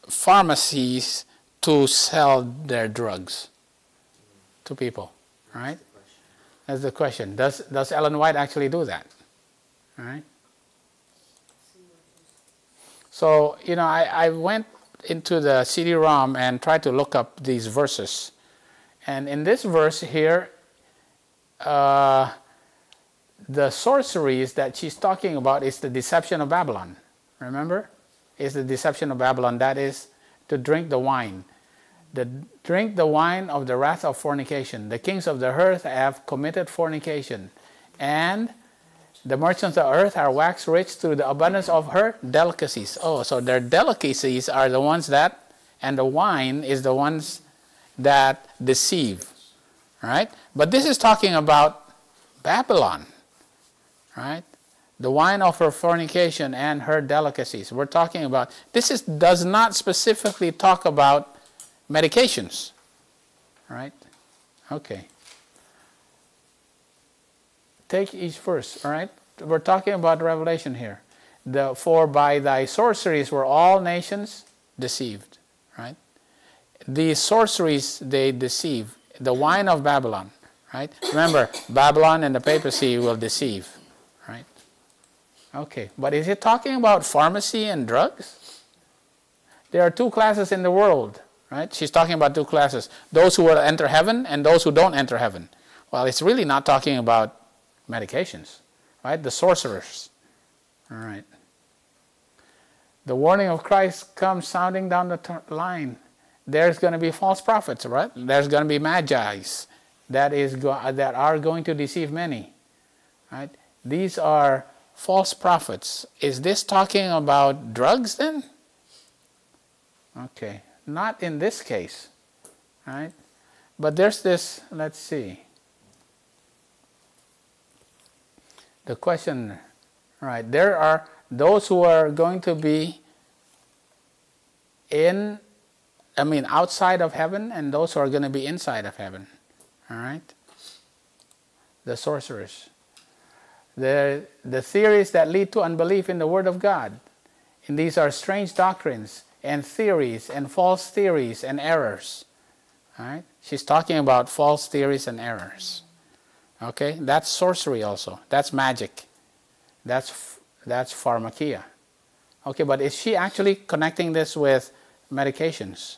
pharmacies to sell their drugs to people? Right? That's the question. Does Ellen White actually do that? All right. So, you know, I went into the CD-ROM and tried to look up these verses. And in this verse here, the sorceries that she's talking about is the deception of Babylon. Remember? It's the deception of Babylon. That is to drink the wine. Drink the wine of the wrath of fornication. The kings of the earth have committed fornication, and the merchants of the earth are waxed rich through the abundance of her delicacies. Oh, so their delicacies are the ones that, and the wine is the ones that deceive. Right? But this is talking about Babylon. Right? The wine of her fornication and her delicacies. We're talking about, does not specifically talk about medications. Right? Okay. Take each verse, all right? We're talking about Revelation here. For by thy sorceries were all nations deceived, right? These sorceries, they deceive. The wine of Babylon, right? Remember, Babylon and the papacy will deceive, right? Okay, but is it talking about pharmacy and drugs? There are two classes in the world, right? She's talking about two classes. Those who will enter heaven and those who don't enter heaven. Well, it's really not talking about medications, right? The sorcerers, all right. The warning of Christ comes sounding down the line. There's going to be false prophets, right? There's going to be magi's that are going to deceive many, right? These are false prophets. Is this talking about drugs then? Okay, not in this case, right? But there's this, let's see. The question, right, there are those who are going to be outside of heaven, and those who are going to be inside of heaven, all right? The sorcerers. The theories that lead to unbelief in the Word of God. And these are strange doctrines and theories and false theories and errors, all right? She's talking about false theories and errors. Okay, that's sorcery also. That's magic. That's pharmakeia. Okay, but is she actually connecting this with medications?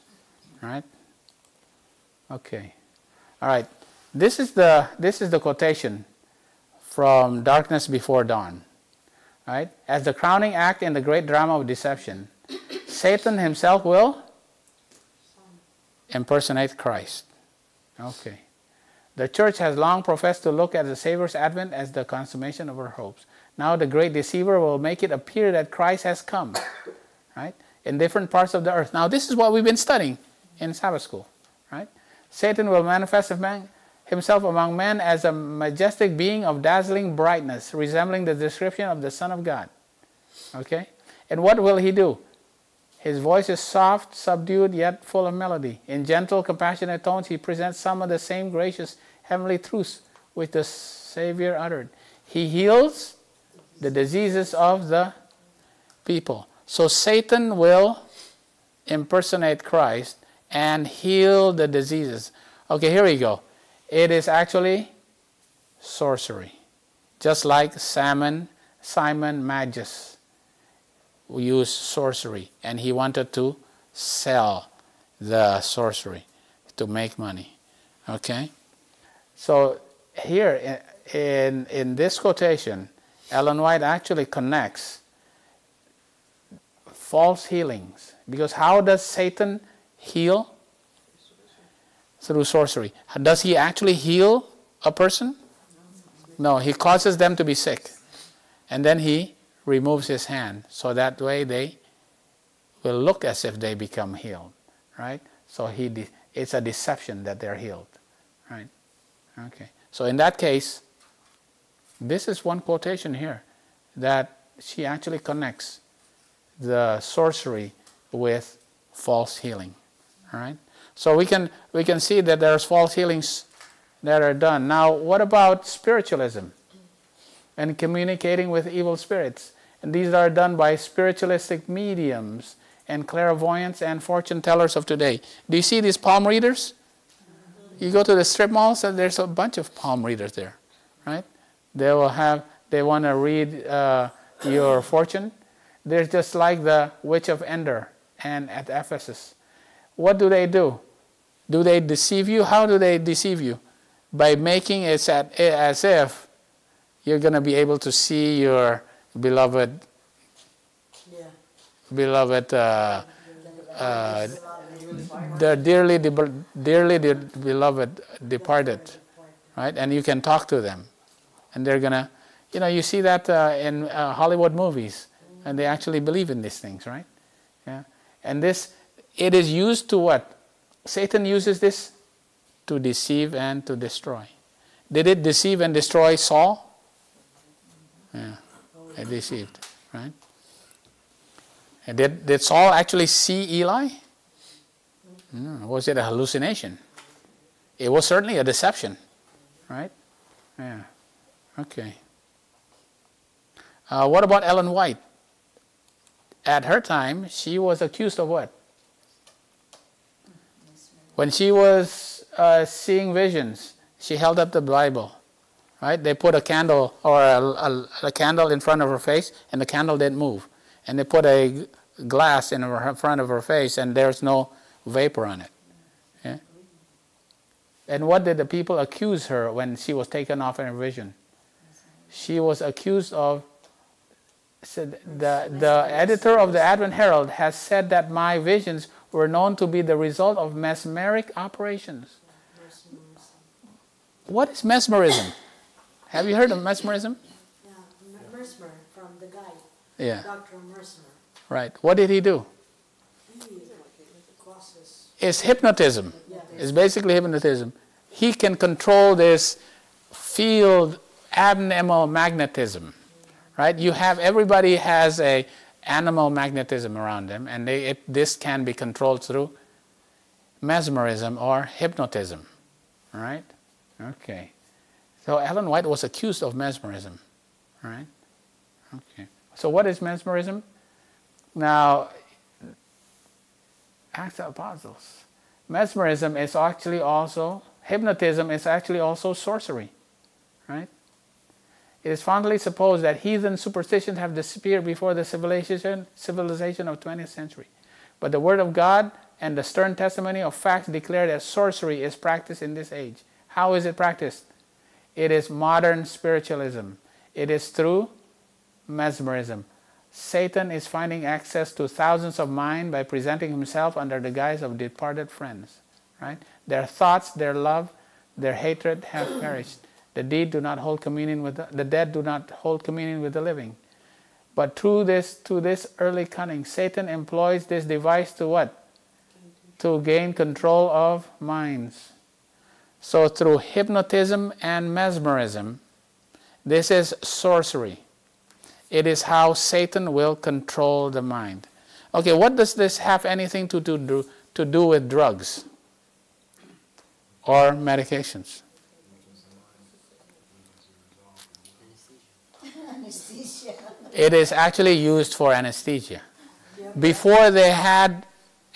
Right? Okay. All right. This is the quotation from Darkness Before Dawn. right? As the crowning act in the great drama of deception, Satan himself will impersonate Christ. Okay. The church has long professed to look at the Savior's advent as the consummation of her hopes. Now the great deceiver will make it appear that Christ has come, right, in different parts of the earth. Now this is what we've been studying in Sabbath school, right? Satan will manifest himself among men as a majestic being of dazzling brightness, resembling the description of the Son of God. Okay? And what will he do? His voice is soft, subdued, yet full of melody. In gentle, compassionate tones, he presents some of the same gracious heavenly truths which the Savior uttered. He heals the diseases of the people. So Satan will impersonate Christ and heal the diseases. Okay, here we go. It is actually sorcery. Just like Simon Magus used sorcery, and he wanted to sell the sorcery to make money. Okay? So here in this quotation, Ellen White actually connects false healings. Because how does Satan heal? Through sorcery. Does he actually heal a person? No, he causes them to be sick. And then he removes his hand, so that way they will look as if they become healed, right? So it's a deception that they're healed, right? Okay. So in that case, this is one quotation here that she actually connects the sorcery with false healing, all right? So we can see that there's false healings that are done. Now, what about spiritualism and communicating with evil spirits? And these are done by spiritualistic mediums and clairvoyants and fortune tellers of today. Do you see these palm readers? You go to the strip malls and there's a bunch of palm readers there, right? They want to read your fortune. They're just like the witch of Endor and at Ephesus. What do? Do they deceive you? How do they deceive you? By making it as if you're going to be able to see your beloved, the dearly beloved departed, right? And you can talk to them. And they're going to, you see that in Hollywood movies. And they actually believe in these things, right? Yeah. And it is used to what? Satan uses this to deceive and to destroy. Did it deceive and destroy Saul? Yeah, it deceived, right? And did Saul actually see Eli? No. Was it a hallucination? It was certainly a deception, right? Yeah. Okay. What about Ellen White? At her time, she was accused of what? When she was seeing visions, she held up the Bible, right? They put a candle or a candle in front of her face, and the candle didn't move. And they put a glass in front of her face, and there's no vapor on it. Yeah? And what did the people accuse her when she was taken off in her vision? She was accused of, said the editor of the Advent Herald has said that my visions were known to be the result of mesmeric operations. What is mesmerism? Have you heard of mesmerism? Yeah, Mesmer from the guy. Yeah. Dr. Mesmer. Right. What did he do? He causes. It's hypnotism. Yeah. It's basically hypnotism. He can control this field abnormal magnetism. Right? Everybody has a animal magnetism around them, and this can be controlled through mesmerism or hypnotism. Right? Okay. So Ellen White was accused of mesmerism. Right? Okay. So what is mesmerism? Now, Acts of Apostles. Mesmerism is actually also, hypnotism is actually also sorcery. Right? It is fondly supposed that heathen superstitions have disappeared before the civilization of 20th century. But the Word of God and the stern testimony of facts declare that sorcery is practiced in this age. How is it practiced? It is modern spiritualism. It is through mesmerism. Satan is finding access to thousands of minds by presenting himself under the guise of departed friends. Right? Their thoughts, their love, their hatred have perished. The dead do not hold communion with the dead do not hold communion with the living. But through this early cunning, Satan employs this device to what? To gain control of minds. So through hypnotism and mesmerism, this is sorcery. It is how Satan will control the mind. Okay, what does this have anything to do with drugs or medications? Anesthesia. It is actually used for anesthesia. Before they had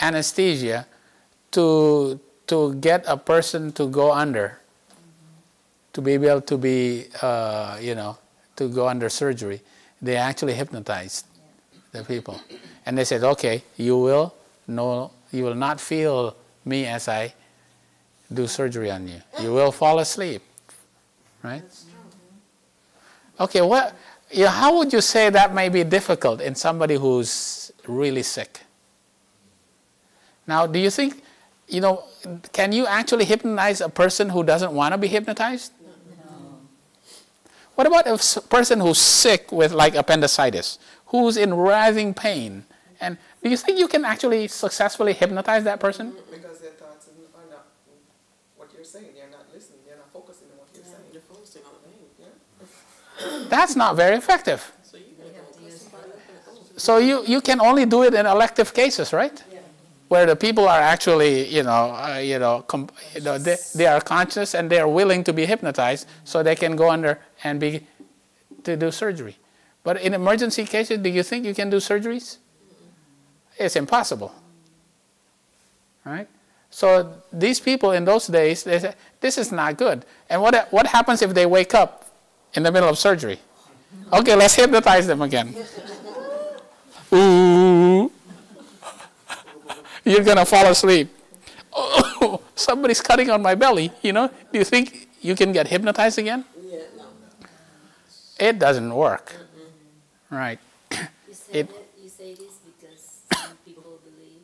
anesthesia to get a person to go under, to be able to be, to go under surgery, they actually hypnotized the people. And they said, okay, you will not feel me as I do surgery on you. You will fall asleep, right? Okay, how would you say that may be difficult in somebody who's really sick? Now, do you think, can you actually hypnotize a person who doesn't want to be hypnotized? No. What about a person who's sick with like appendicitis, who's in writhing pain? And do you think you can actually successfully hypnotize that person? Because their thoughts are not what you're saying. They're not listening. They're not focusing on what you're saying. You're focusing on the pain. Yeah. That's not very effective. So you They have to use So you can only do it in elective cases, right? Yeah. Where the people are actually, they are conscious and they are willing to be hypnotized, so they can go under and to do surgery. But in emergency cases, do you think you can do surgeries? It's impossible, right? So these people in those days, they say, this is not good. And what happens if they wake up in the middle of surgery? Okay, let's hypnotize them again. Ooh. You're going to fall asleep. Oh, somebody's cutting on my belly, Do you think you can get hypnotized again? Yeah, no. It doesn't work. Right. You say this because some people believe.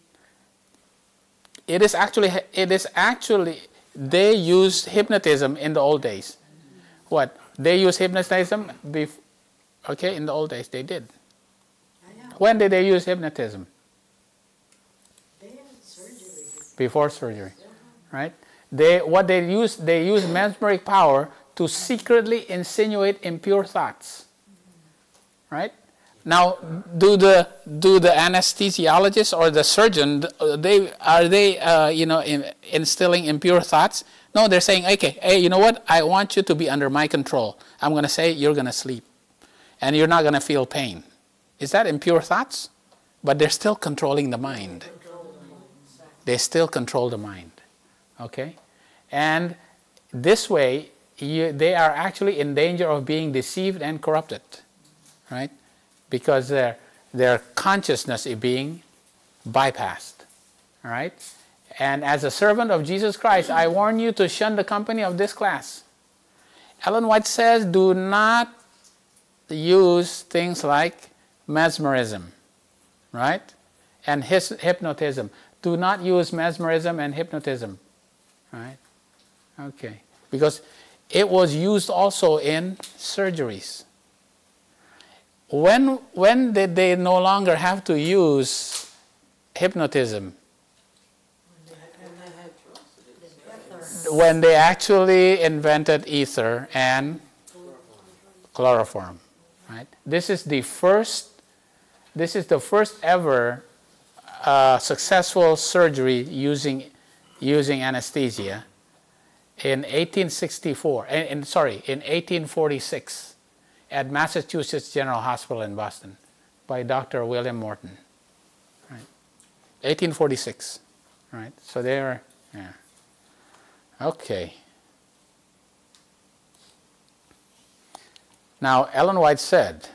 It is actually, they used hypnotism in the old days. What? They used hypnotism in the old days, they did. When did they use hypnotism? They had surgery. Before surgery, right? They use mesmeric power to secretly insinuate impure thoughts, right? Now, do the anesthesiologist or the surgeon instilling impure thoughts? No, they're saying, okay, hey, you know what? I want you to be under my control. I'm going to say you're going to sleep, and you're not going to feel pain. Is that impure thoughts? But they're still controlling the mind. They still control the mind. Okay? And this way, they are actually in danger of being deceived and corrupted. Right? Because their consciousness is being bypassed. All right? And as a servant of Jesus Christ, I warn you to shun the company of this class. Ellen White says, do not use things like mesmerism, right? And hypnotism. Do not use mesmerism and hypnotism, right? Okay. Because it was used also in surgeries. When did they no longer have to use hypnotism? When they actually invented ether and chloroform, right? This is the first ever successful surgery using anesthesia in 1864. In 1846, at Massachusetts General Hospital in Boston, by Dr. William Morton. Right, 1846. Right. So they were, yeah. Okay. Now, Ellen White said,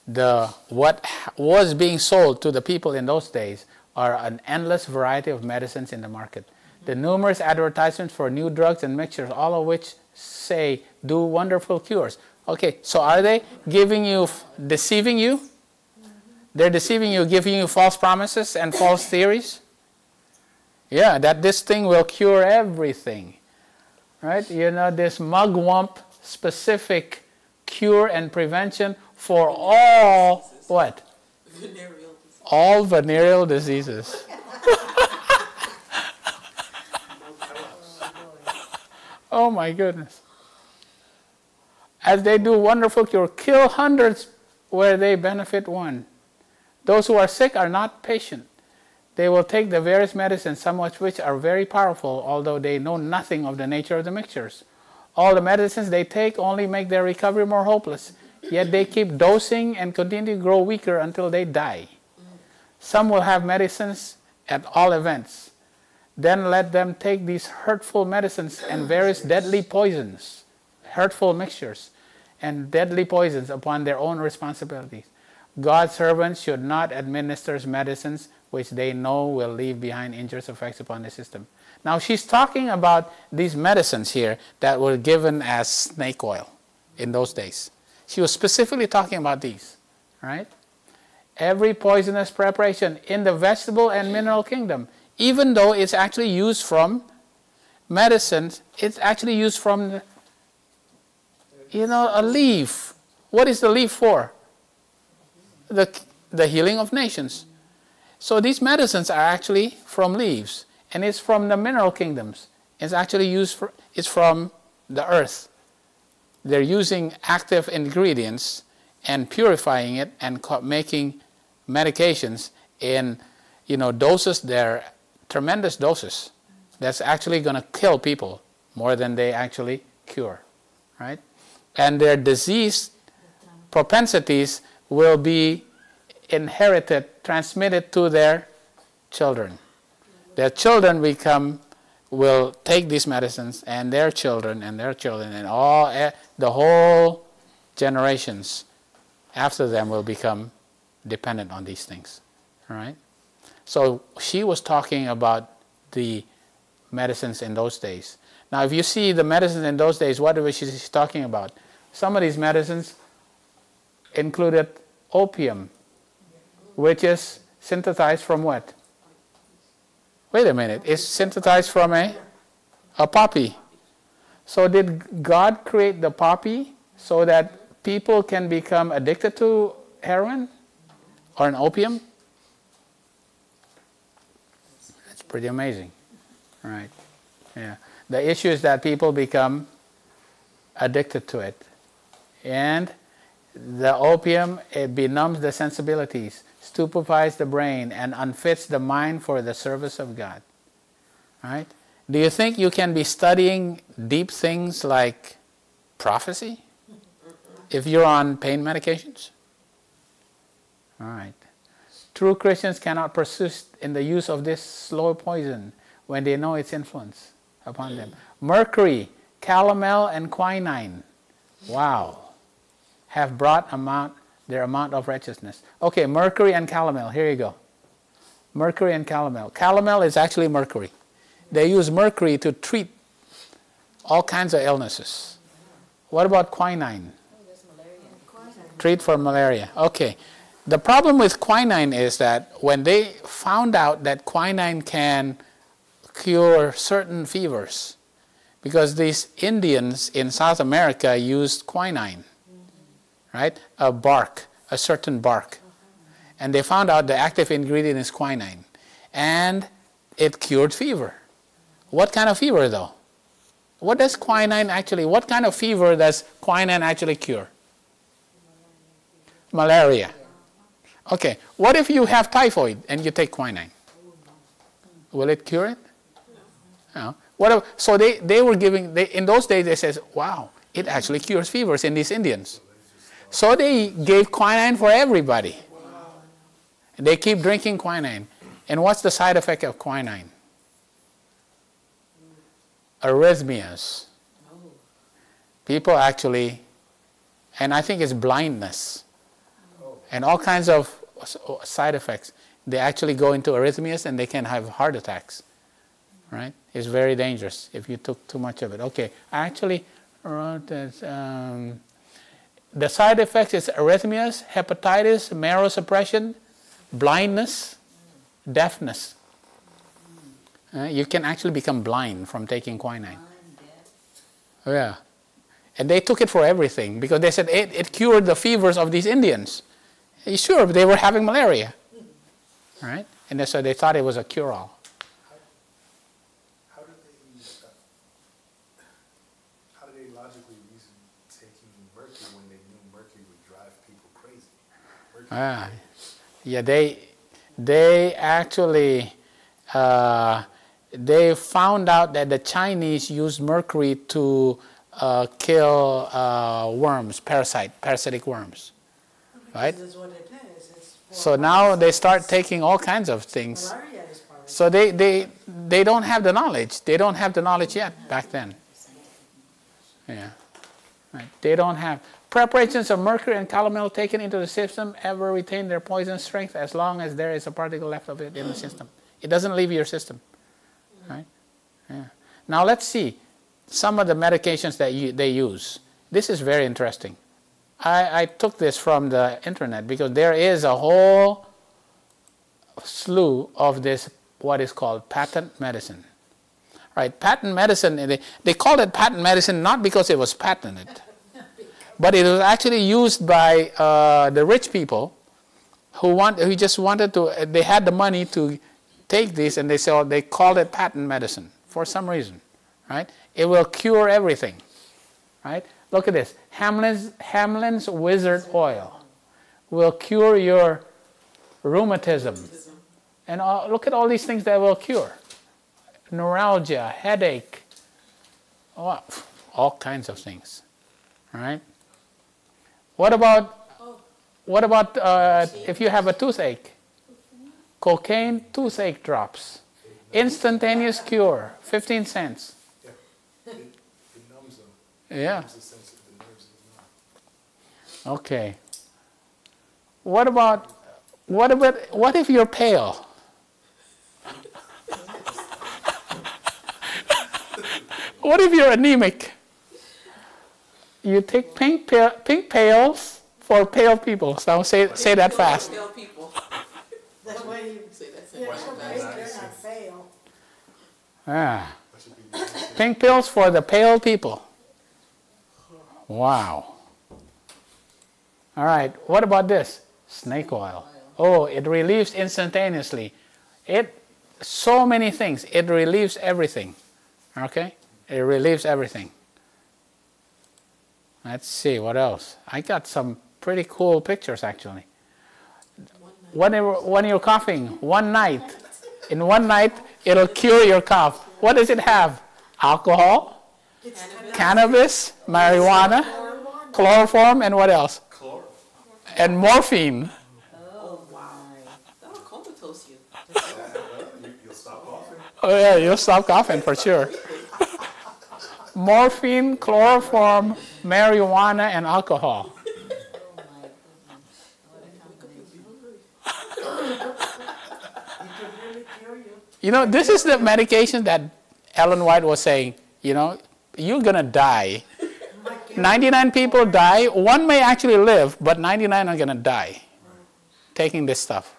what was being sold to the people in those days are an endless variety of medicines in the market. The numerous advertisements for new drugs and mixtures, all of which say do wonderful cures. Okay, so are they giving you, deceiving you? They're deceiving you, giving you false promises and false theories? Yeah, that this thing will cure everything. Right? You know, this mugwump specific cure and prevention for all, what? Venereal disease. All venereal diseases. Oh my goodness. As they do wonderful cure, kill hundreds where they benefit one. Those who are sick are not patient. They will take the various medicines, some of which are very powerful, although they know nothing of the nature of the mixtures. All the medicines they take only make their recovery more hopeless, yet they keep dosing and continue to grow weaker until they die. Some will have medicines at all events. Then let them take these hurtful medicines and various deadly poisons, hurtful mixtures, and deadly poisons upon their own responsibilities. God's servants should not administer medicines which they know will leave behind injurious effects upon the system. Now she's talking about these medicines here that were given as snake oil in those days. She was specifically talking about these, right? Every poisonous preparation in the vegetable and mineral kingdom, even though it's actually used from medicines, it's actually used from, a leaf. What is the leaf for? The healing of nations. So these medicines are actually from leaves, and it's from the mineral kingdoms. It's actually it's from the earth. They're using active ingredients and purifying it and making medications in, doses. They're tremendous doses. That's actually going to kill people more than they actually cure, right? And their disease propensities will be inherited, transmitted to their children. Their children will take these medicines, and their children, and all the whole generations after them will become dependent on these things. All right? So she was talking about the medicines in those days. Now, if you see the medicines in those days, what was she talking about? Some of these medicines included opium, which is synthesized from what? Wait a minute. It's synthesized from a poppy. So did God create the poppy so that people can become addicted to heroin or an opium? That's pretty amazing. Right. Yeah. The issue is that people become addicted to it. And the opium, it benumbs the sensibilities, stupefies the brain, and unfits the mind for the service of God. Right? Do you think you can be studying deep things like prophecy if you're on pain medications? All right. True Christians cannot persist in the use of this slow poison when they know its influence upon them. Mercury, calomel, and quinine, wow, have brought their amount of righteousness. Okay, mercury and calomel, here you go. Mercury and calomel. Calomel is actually mercury. They use mercury to treat all kinds of illnesses. What about quinine? Treat for malaria. Okay. The problem with quinine is that when they found out that quinine can cure certain fevers, because these Indians in South America used quinine, right? A certain bark. And they found out the active ingredient is quinine. And it cured fever. What kind of fever though? What kind of fever does quinine actually cure? Malaria. Okay, what if you have typhoid and you take quinine? Will it cure it? No. So they were giving, in those days they said, wow, it actually cures fevers in these Indians. So they gave quinine for everybody. They keep drinking quinine. And what's the side effect of quinine? Arrhythmias. People actually, and I think it's blindness. And all kinds of side effects. They actually go into arrhythmias and they can have heart attacks. Right? It's very dangerous if you took too much of it. Okay, I actually wrote this. The side effects is arrhythmias, hepatitis, marrow suppression, blindness, deafness. You can actually become blind from taking quinine. Yeah. And they took it for everything because they said it cured the fevers of these Indians. Sure, they were having malaria. Right? And so they thought it was a cure-all. How do they logically reason taking mercury when they knew mercury would drive people crazy? Yeah, they actually they found out that the Chinese used mercury to kill worms, parasitic worms, right? This is what it is. It's So now they start taking all kinds of things. malaria is part of it. So they don't have the knowledge. They don't have the knowledge yet back then. Yeah, right. They don't have preparations of mercury and calomel taken into the system ever retain their poison strength as long as there is a particle left of it in the system. It doesn't leave your system, right? Yeah. Now let's see some of the medications that they use. This is very interesting. I took this from the internet because there is a whole slew of this, what is called patent medicine. Right, patent medicine, they called it patent medicine not because it was patented, but it was actually used by the rich people who just wanted to, they had the money to take this, and they called it patent medicine for some reason, right? It will cure everything, right? Look at this, Hamlin's Wizard Oil will cure your rheumatism. And look at all these things that will cure. Neuralgia, headache, all kinds of things, all right? What about if you have a toothache? Cocaine toothache drops, instantaneous cure, 15 cents. Yeah. It numbs them. Yeah. It numbs the sense of the nerves in the mouth. Okay. What if you're pale? What if you're anemic? You take pink pails for pale people. So say that fast. Tell people. That's why you Say that you're sentence. so big, you're not fail. Ah. Pink pills for the pale people. Wow. All right. What about this? Snake oil. Oh, it relieves instantaneously. So many things. It relieves everything. Okay? It relieves everything. Let's see, what else? I got some pretty cool pictures, actually. When you're coughing, in one night, it'll cure your cough. What does it have? Alcohol, cannabis, marijuana, chloroform, and what else? Chloroform. And morphine. Oh my. That'll comatose you. You'll stop coughing. Oh yeah, you'll stop coughing for sure. Morphine, chloroform, marijuana, and alcohol. Oh my goodness, what a combination. It could really cure you. You know, this is the medication that Ellen White was saying, you know, you're going to die. 99 people die. One may actually live, but 99 are going to die taking this stuff.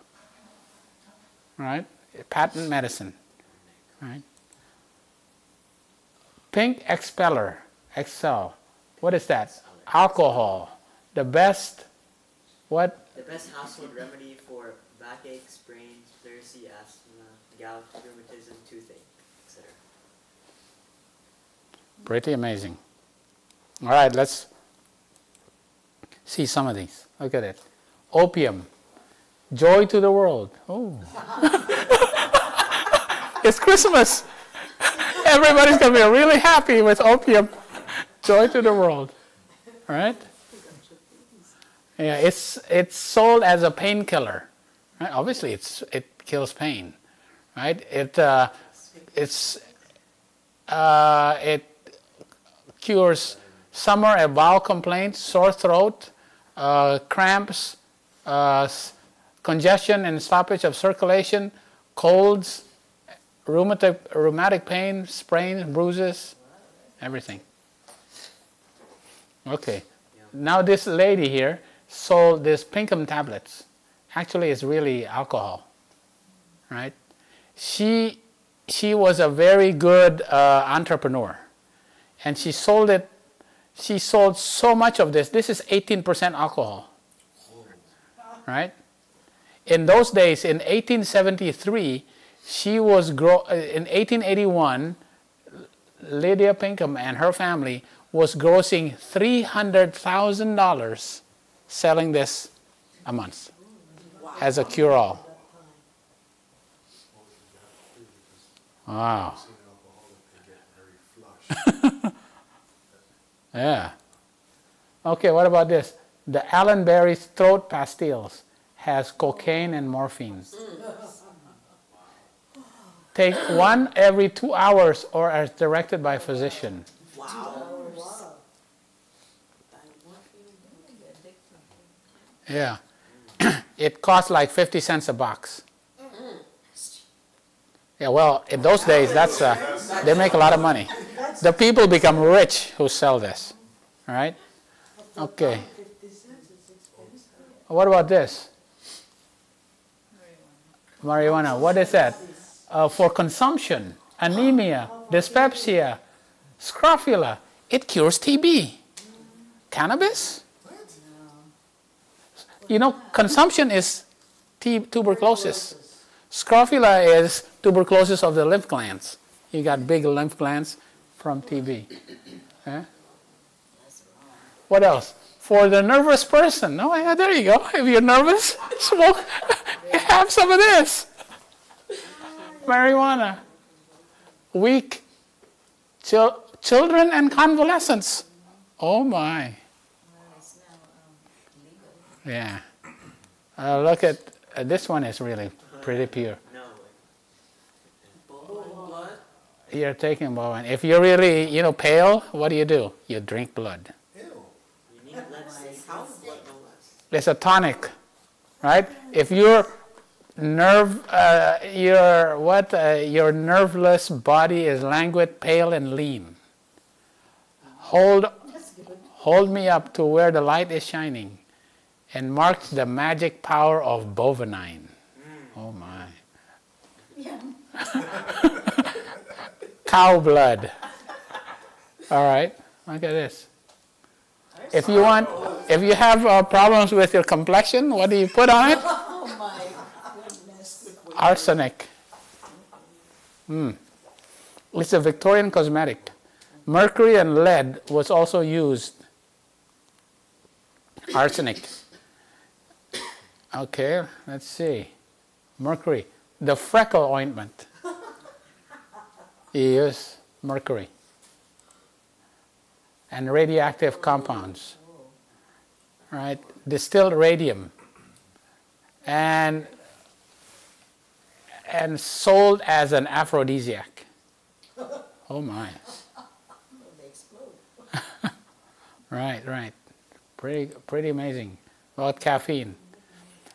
Right? Patent medicine. Right? Pink expeller, Excel. What is that? Alcohol. The best, what? The best household remedy for backache, sprains, pleurisy, asthma, gout, rheumatism, toothache, etc. Pretty amazing. All right, let's see some of these. Look at it. Opium. Joy to the world. Oh. It's Christmas. Everybody's going to be really happy with opium. Joy to the world. All right? Yeah, it's sold as a painkiller. Right? Obviously, it kills pain. Right? It cures summer and bowel complaints, sore throat, cramps, congestion and stoppage of circulation, colds, rheumatic pain, sprains, bruises, everything. Okay. Yeah. Now this lady here sold these pinkum tablets. Actually, it's really alcohol, right? She was a very good entrepreneur, and she sold it. She sold so much of this. This is 18% alcohol, right? In those days, in 1873, she was in 1881. Lydia Pinkham and her family was grossing $300,000 selling this a month as a cure-all. Wow. Yeah. Okay, what about this? The Allenberry's throat pastilles has cocaine and morphine. Take one every 2 hours or as directed by physician. Yeah. It costs like 50 cents a box. Yeah, well, in those days, that's they make a lot of money. The people become rich who sell this. All right? Okay. What about this? Marijuana. What is that? For consumption, anemia, dyspepsia, scrofula. It cures TB. Cannabis? You know, consumption is tuberculosis. Scrofula is tuberculosis of the lymph glands. You got big lymph glands from TB. Yeah? What else? For the nervous person. Oh, yeah, there you go. If you're nervous, smoke. Have some of this. Marijuana. Weak. Children and convalescents. Oh, my. Yeah. Look at this one is really pretty pure. You're taking bovine. If you're really, pale, what do? You drink blood. It's a tonic, right? If your your nerveless body is languid, pale, and lean. Hold me up to where the light is shining, and mark the magic power of bovinine. Oh my. Yeah. Cow blood. All right, look at this. If you have problems with your complexion, what do you put on it? Oh my goodness. Arsenic. It's a Victorian cosmetic. Mercury and lead was also used. Arsenic. Okay, let's see. Mercury. The freckle ointment. You use mercury. And radioactive compounds. Right? Distilled radium. And sold as an aphrodisiac. Oh my. They explode. Right. Pretty amazing. About caffeine.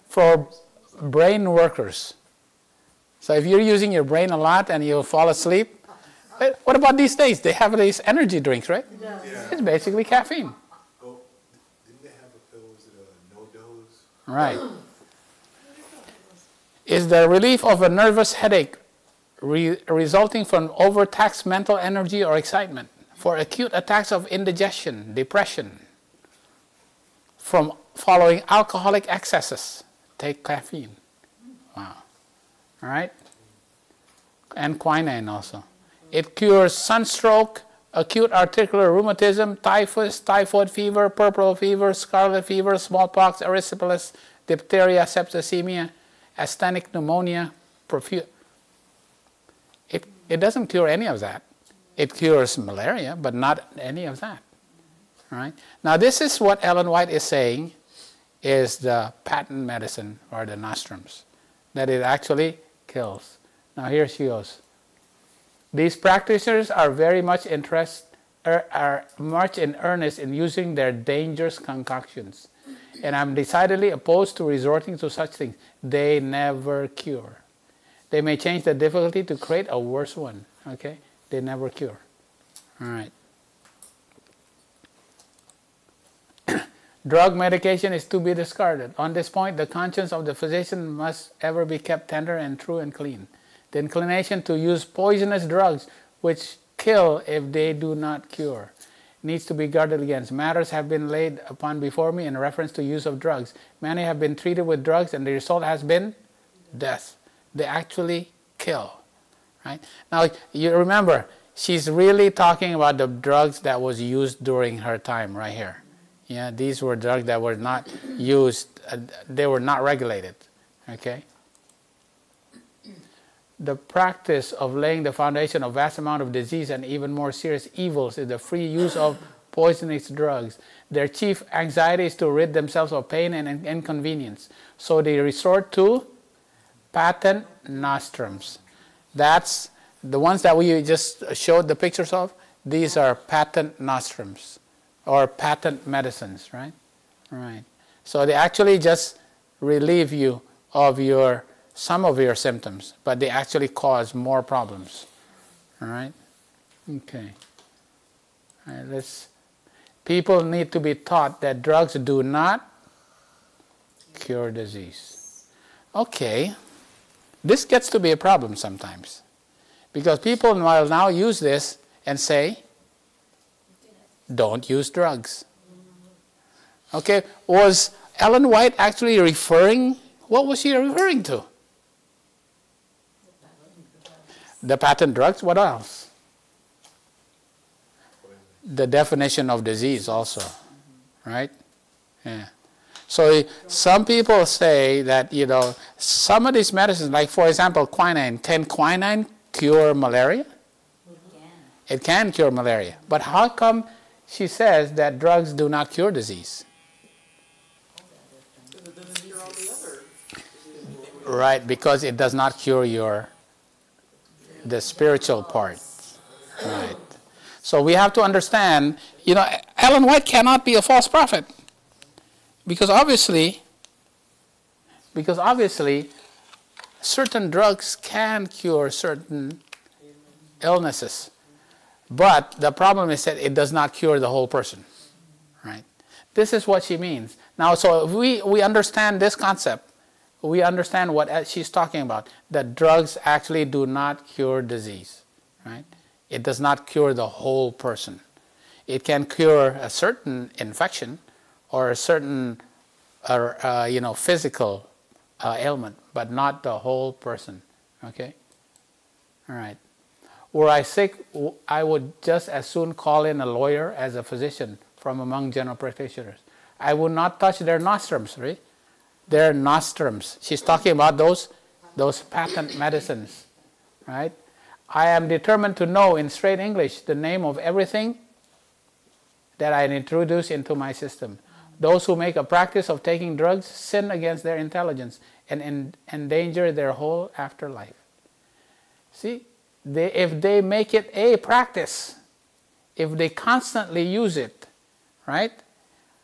For brain workers. So if you're using your brain a lot and you fall asleep, what about these days? They have these energy drinks, right? Yeah. It's basically caffeine. Oh, didn't they have a pill, was it a no dose? Right. Is the relief of a nervous headache resulting from overtaxed mental energy or excitement, for acute attacks of indigestion, depression, from following alcoholic excesses. Take caffeine. Wow. All right? And quinine also. It cures sunstroke, acute articular rheumatism, typhus, typhoid fever, puerperal fever, scarlet fever, smallpox, erysipelas, diphtheria, septicemia, asthenic pneumonia, It doesn't cure any of that. It cures malaria, but not any of that. All right? Now this is what Ellen White is saying is the patent medicine or the nostrums, that it actually kills. Now here she goes. These practitioners are very much in earnest in using their dangerous concoctions, and I'm decidedly opposed to resorting to such things. They never cure. They may change the difficulty to create a worse one. Okay? They never cure. All right. Drug medication is to be discarded. On this point, the conscience of the physician must ever be kept tender and true and clean. The inclination to use poisonous drugs, which kill if they do not cure, needs to be guarded against. Matters have been laid upon before me in reference to use of drugs. Many have been treated with drugs and the result has been death. They actually kill. Right? Now, you remember, she's really talking about the drugs that was used during her time right here. Yeah, these were drugs that were not used, they were not regulated. Okay? The practice of laying the foundation of vast amount of disease and even more serious evils is the free use of poisonous drugs. Their chief anxiety is to rid themselves of pain and inconvenience. So they resort to patent nostrums. That's the ones that we just showed the pictures of. These are patent nostrums or patent medicines, right? Right. So they actually just relieve you of some of your symptoms, but they actually cause more problems. All right? Okay. All right, people need to be taught that drugs do not cure disease. Okay. This gets to be a problem sometimes, because people will now use this and say, don't use drugs. Okay, was Ellen White actually referring, what was she referring to? The patent drugs, what else? The definition of disease also, right? Yeah. So some people say that, some of these medicines, like for example, quinine. Can quinine cure malaria? It can cure malaria. But how come she says that drugs do not cure disease? It doesn't cure all the other. Right, because it does not cure the spiritual part. Right. So we have to understand, Ellen White cannot be a false prophet. Because obviously, certain drugs can cure certain illnesses. But the problem is that it does not cure the whole person. Right? This is what she means. Now, so if we understand this concept, we understand what she's talking about, that drugs actually do not cure disease. Right? It does not cure the whole person. It can cure a certain infection or a certain physical ailment, but not the whole person. Okay? All right. Were I sick, I would just as soon call in a lawyer as a physician from among general practitioners. I would not touch their nostrums, right? Their nostrums. She's talking about those patent medicines, right? I am determined to know in straight English the name of everything that I introduce into my system. Those who make a practice of taking drugs sin against their intelligence and endanger their whole afterlife. See, if they make it a practice, if they constantly use it, right,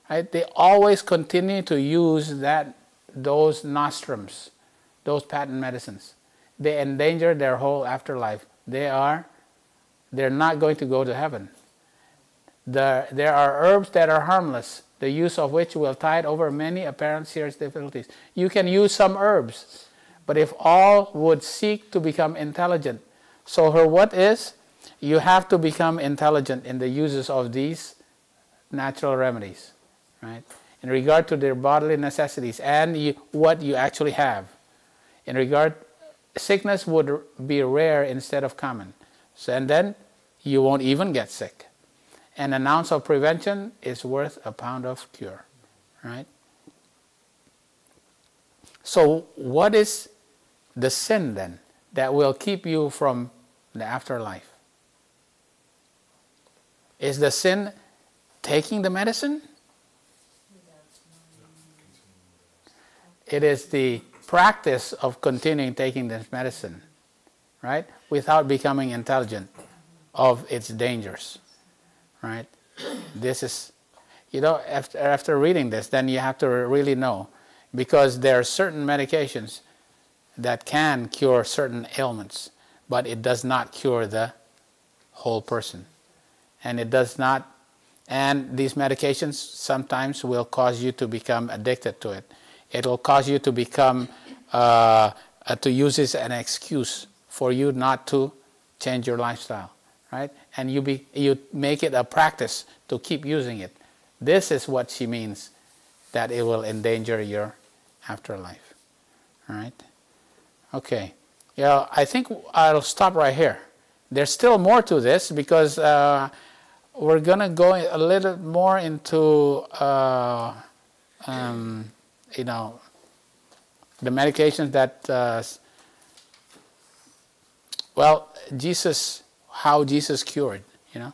they always continue to use those nostrums, those patent medicines. They endanger their whole afterlife. They're not going to go to heaven. There are herbs that are harmless, the use of which will tide over many apparent serious difficulties. You can use some herbs, but if all would seek to become intelligent, so what is? You have to become intelligent in the uses of these natural remedies, right? In regard to their bodily necessities and what you actually have. In regard, sickness would be rare instead of common. So, and then you won't even get sick. And an ounce of prevention is worth a pound of cure, right? So what is the sin then that will keep you from the afterlife? Is the sin taking the medicine? It is the practice of continuing taking this medicine, right? Without becoming intelligent of its dangers, right? This is, after reading this, then you have to really know, because there are certain medications that can cure certain ailments, but it does not cure the whole person. And it does not, And these medications sometimes will cause you to become addicted to it. It will cause you to become, to use this as an excuse for you not to change your lifestyle, right? And you make it a practice to keep using it. This is what she means, that it will endanger your afterlife, all right? Okay, yeah, I think I'll stop right here. There's still more to this because we're going to go a little more into, you know, the medications that, well, Jesus, how Jesus cured, you know,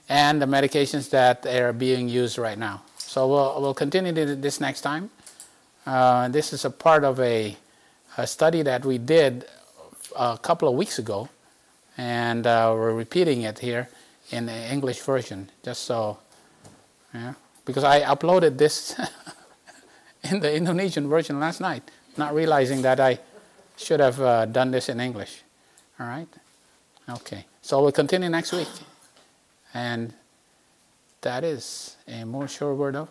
and the medications that are being used right now. So we'll continue this next time. This is a part of a study that we did a couple of weeks ago, and we're repeating it here in the English version, just so, yeah, because I uploaded this in the Indonesian version last night, not realizing that I should have done this in English. All right? Okay. So we'll continue next week. And that is a more sure word of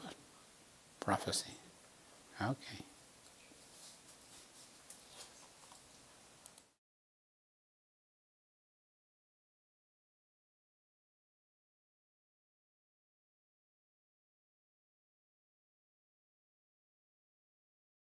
prophecy. Okay.